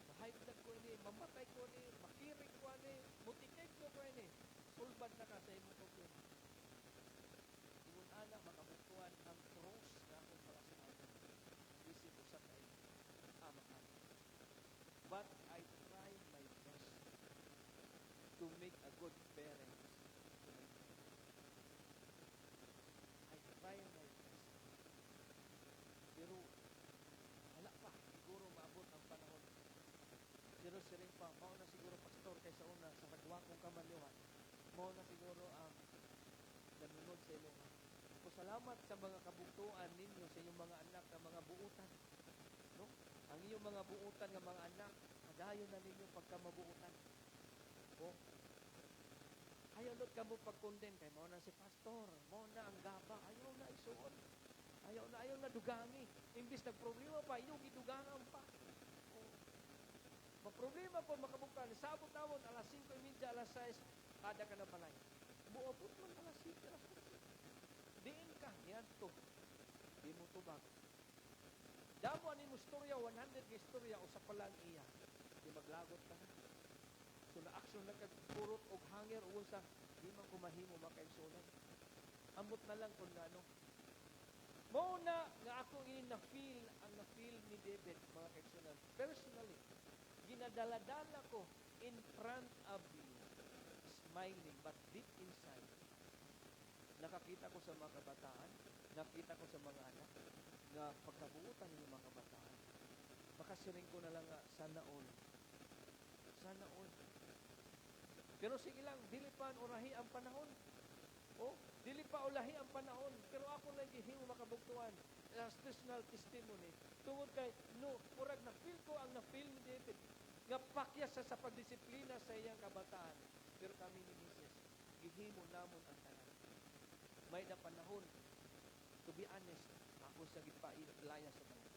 Mahaypag ko ini, mamatay ko ini, makirig ko ini, mutikig ko ini, sulbad na ka sa imong problema. Iwan anak, makabutuan ang cross make a good parent. I try my best. Pero, wala pa. Siguro maabot ang panahon. Pero siring pa, mao na siguro pastor kaysa una sa kadwa kong kamaliwan. Mao na siguro ang nanunod sa imo. Salamat sa mga kabugtuan ninyo sa inyong mga anak na mga buutan. No? Ang inyong mga buutan ng mga anak, padayon na ninyo pagkamabuutan. O, ayaw lot ka mo pag-condemn kay mao na si pastor, mao na ang gaba, ayaw na isuon. Ayaw na dugangi. Imbis nagproblema pa, inyong gidugangan pa. O, maproblema po makabugtuan. Sabot namon, alas 5:30, alas 6, kada ka na balay. Buabot man alas 6, alas 6. Diin ka, yan to. Di mo tubag. Damo ani mo storya, 100 ka istorya, usa pa lang iya. Di maglagot ka na. So na-action na kagpurot o hanger o sa di man kumahimo makaigsunan. Ambot na lang kung ano. Mao na nga ako ini na-feel, ang na-feel ni David, mga kaigsunan. Personally, ginadala-dala ko in front of you, smiling, but deep inside, nakakita ko sa mga kabataan, nakita ko sa mga anak, na pagkabuutan ng mga kabataan. Makasiring ko na lang nga, sana all. Sana all. Pero sige lang, dili pa urahi ang panahon. O, dili pa ulahi ang panahon. Pero ako lang gihimo makabugtuan. As personal testimony. Tungod kay, no, murag na-feel ko ang na-feel ni David. Nga pakyas sa pagdisiplina sa iyang kabataan. Pero kami ni Mrs. gihimo namon ang tanan. May na panahon, to be honest, ako sa layas sa mga.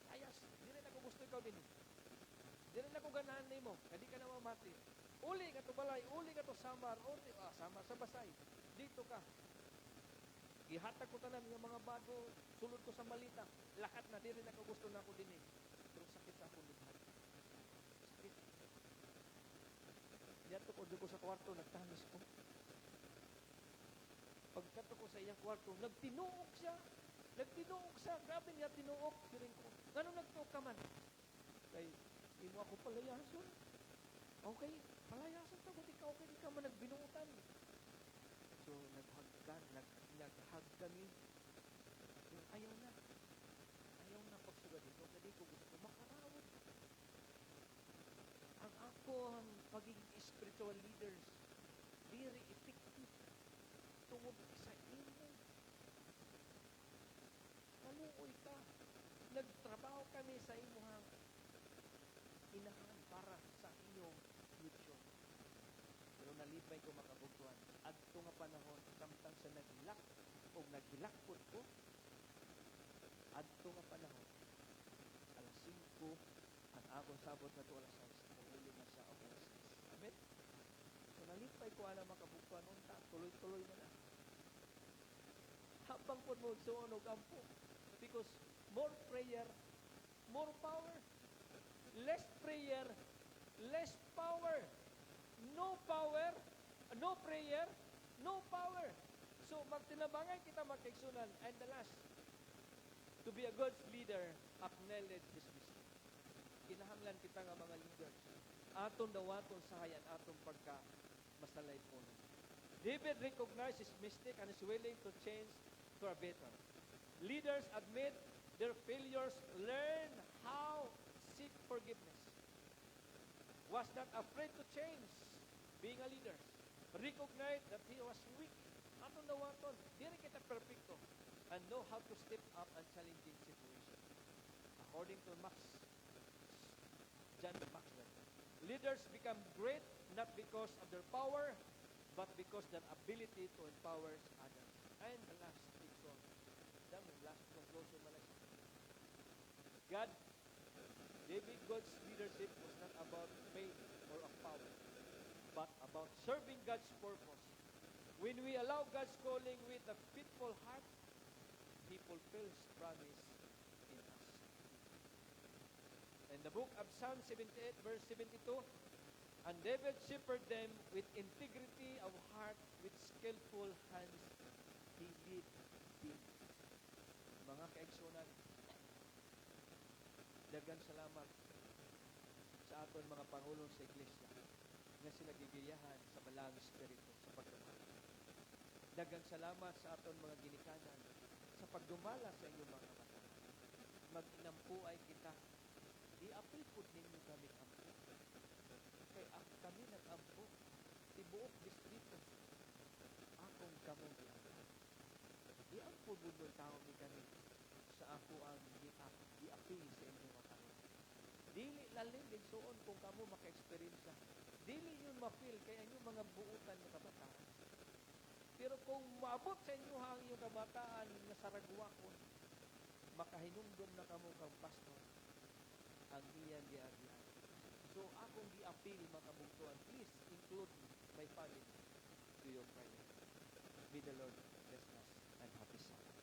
Layas, di rin ako gusto ikaw din. Di rin ako ganahan na mo, hindi ka na mamati. Uli ka to balay, uli ka to samar, samar sa basay. Dito ka. Ihatag ko tanan ng mga bago, sulod ko sa malita. Lahat na, di rin ako gusto na ako din eh. Pero sakit sa akong lubhan. Sakit. Diyan ko sa kwarto, nagtanis ko. Pagkato ko sa iyang kwarto, nagtinuok siya. Grabe niya tinuok. Siring ko. Gano'n nagtuok ka man? Kay, imo ako palayason. Okay, palayason ka. Buti ka okay, di ka man nagbinuutan. So, naghag kami. Yung ayaw na pagsugad dito. Kasi ko gusto ko makarawat. Ang pagiging spiritual leaders, very effective. Tungod sa imo. Maluoy ka. Nagtrabaho kami sa imuhang inahan para sa inyong future. Pero nalipay ko makabugtuan. Adto nga panahon, samtang sa naglak o naglakpot ko, adto nga panahon, alas 5, at akong sabot na to alas 6, pumuli na siya o alas 6. Amen? So nalipay ko alam makabugtuan, unta, tuloy-tuloy na. Habang po mo suonog ampo. Because more prayer, more power. Less prayer, less power. No power, no prayer, no power. So, magtinabangan kita magkaigsunan. And the last, to be a good leader, acknowledge his mistake. Kinahanglan kita nga mga leaders. Aton dawaton sahayan, aton pagka masalay po. David recognized his mistake and is willing to change for a better. Leaders admit their failures, learn how to seek forgiveness. Was not afraid to change being a leader. Recognize that he was weak. Aton dawaton, dili kita perfecto. And know how to step up and challenging situation. According to John Maxwell, leaders become great not because of their power, but because their ability to empower others. And the last song, last conclusion malaki. God, David, God's leadership was not about faith or of power, but about serving God's purpose. When we allow God's calling with a faithful heart, He fulfills promise in us. In the book of Psalm 78, verse 72, and David shepherded them with integrity of heart, with skillful hands, he lead them. Mga kaigsunan, daghang salamat sa aton mga pangulong sa iglesia. nga sila gigiyahan sa malang espiritu sa pagdumala. Daghang salamat sa aton mga ginikanan sa pagdumala sa inyong mga kamataran. Maginampuay kita. Di-apil po ninyo kami ampo. Kay kami nag-ampo. Tibuok distrito. Akong kamong giampo. Di-ampo budol tao ni kami sa ako ang di-apil sa inyong mga karon. Dili lalim din suon kung kamo maka-experience. Dili yun mapil kaya inyong mga buutan ng kabataan. Pero kung maabot sa inyo ang iyong kabataan na saragwakon, makahinumdum na kamo kang pastor ang iyang giagyan. So akong gi-appeal mga kabugtuan, please include my family to your prayer. May the Lord bless us and happy Sabbath.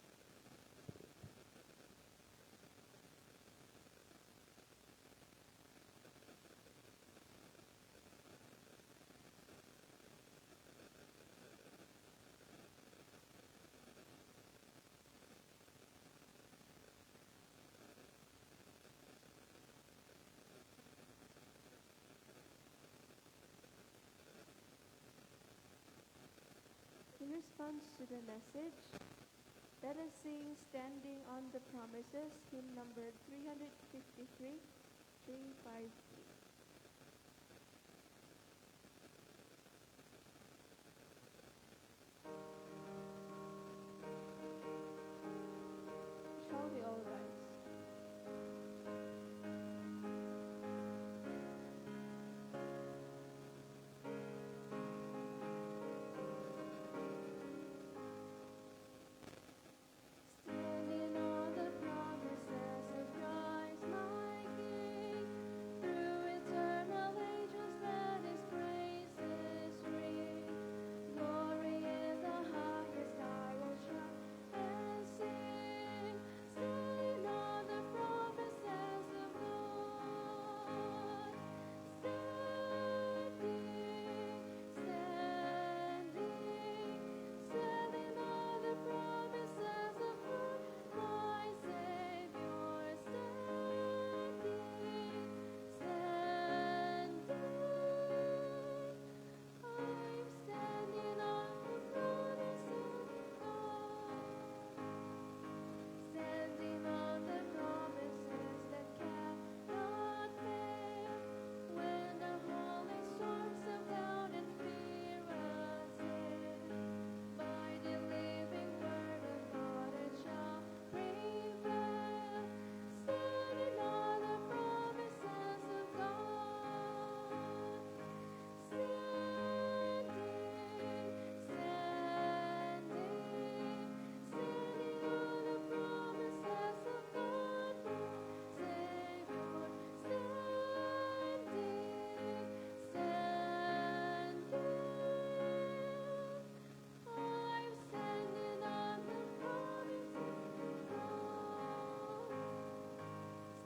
In response to the message, let us sing Standing on the Promises, hymn number 353, 353. Shall we all rise? Standing on the promises of Christ my King, through eternal ages let His praises ring. Glory in the highest I will shout and sing, standing on the promises of God. Standing on the promises of God, my Savior. I'm standing on the promises of God. Standing on the promises that cannot fail. When the holy storms of doubt and fear assail, by the living word of God it shall prevail. Standing on the promises of God. Standing on the promises of God, my Savior. I'm standing on the promises of God.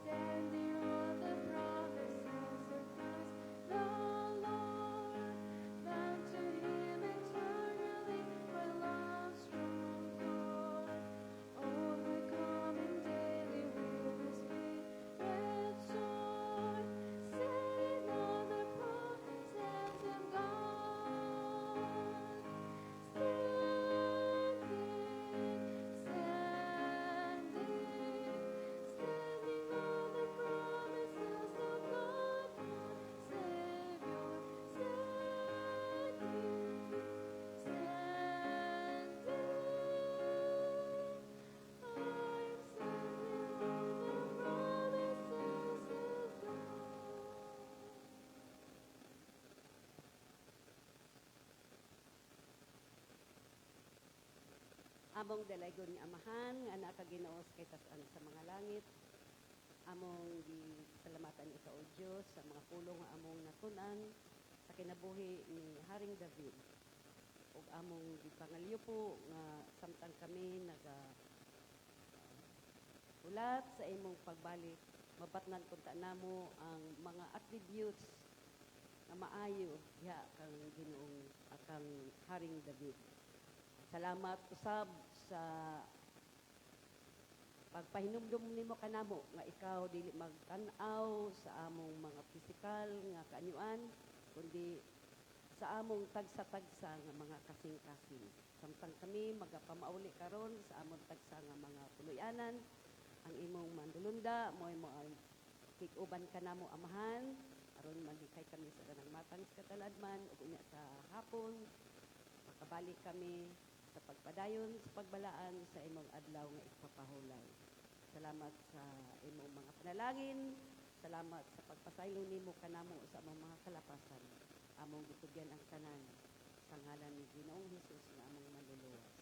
Standing on the promises of Christ the Lord, bound to Him eternally, my love's strong cord. Overcoming daily with His Spirit sword, standing on the promises of God. Standing on the promises of God, my Savior. I'm standing on the promises of God. Among dalaygon nga amahan nga naa ka Ginoo sa kaytas-an sa mga langit. Among gi salamatan ikaw o Dios sa mga pulong nga among natun-an sa kinabuhi ni Haring David. Ug among gipangalyo po nga samtang kami naga ulat sa imong pagbalik, mabatnan kunta namo ang mga attributes nga maayo diha kang Ginoong akang Haring David. Salamat usab sa pagpahinumdum nimo kanamo nga ikaw dili magtan-aw sa among mga pisikal nga kaanyuan kundi sa among tagsa-tagsa nga mga kasing-kasing. Samtang kami magapamauli karon sa among tagsa nga mga puloy-anan, ang imong mandulunda mo ay kikuban ka namo amahan aron magikay kami sa danang matang sa kataladman ug unya sa hapon makabalik kami sa pagpadayon sa pagbalaan sa imong adlaw nga ipapahulay. Salamat sa imong mga panalangin. Salamat sa pagpasaylo nimo kanamo sa among mga kalapasan. Among gitugyan ang tanan sa ngalan ni Ginoong Hesus nga among manluluwa.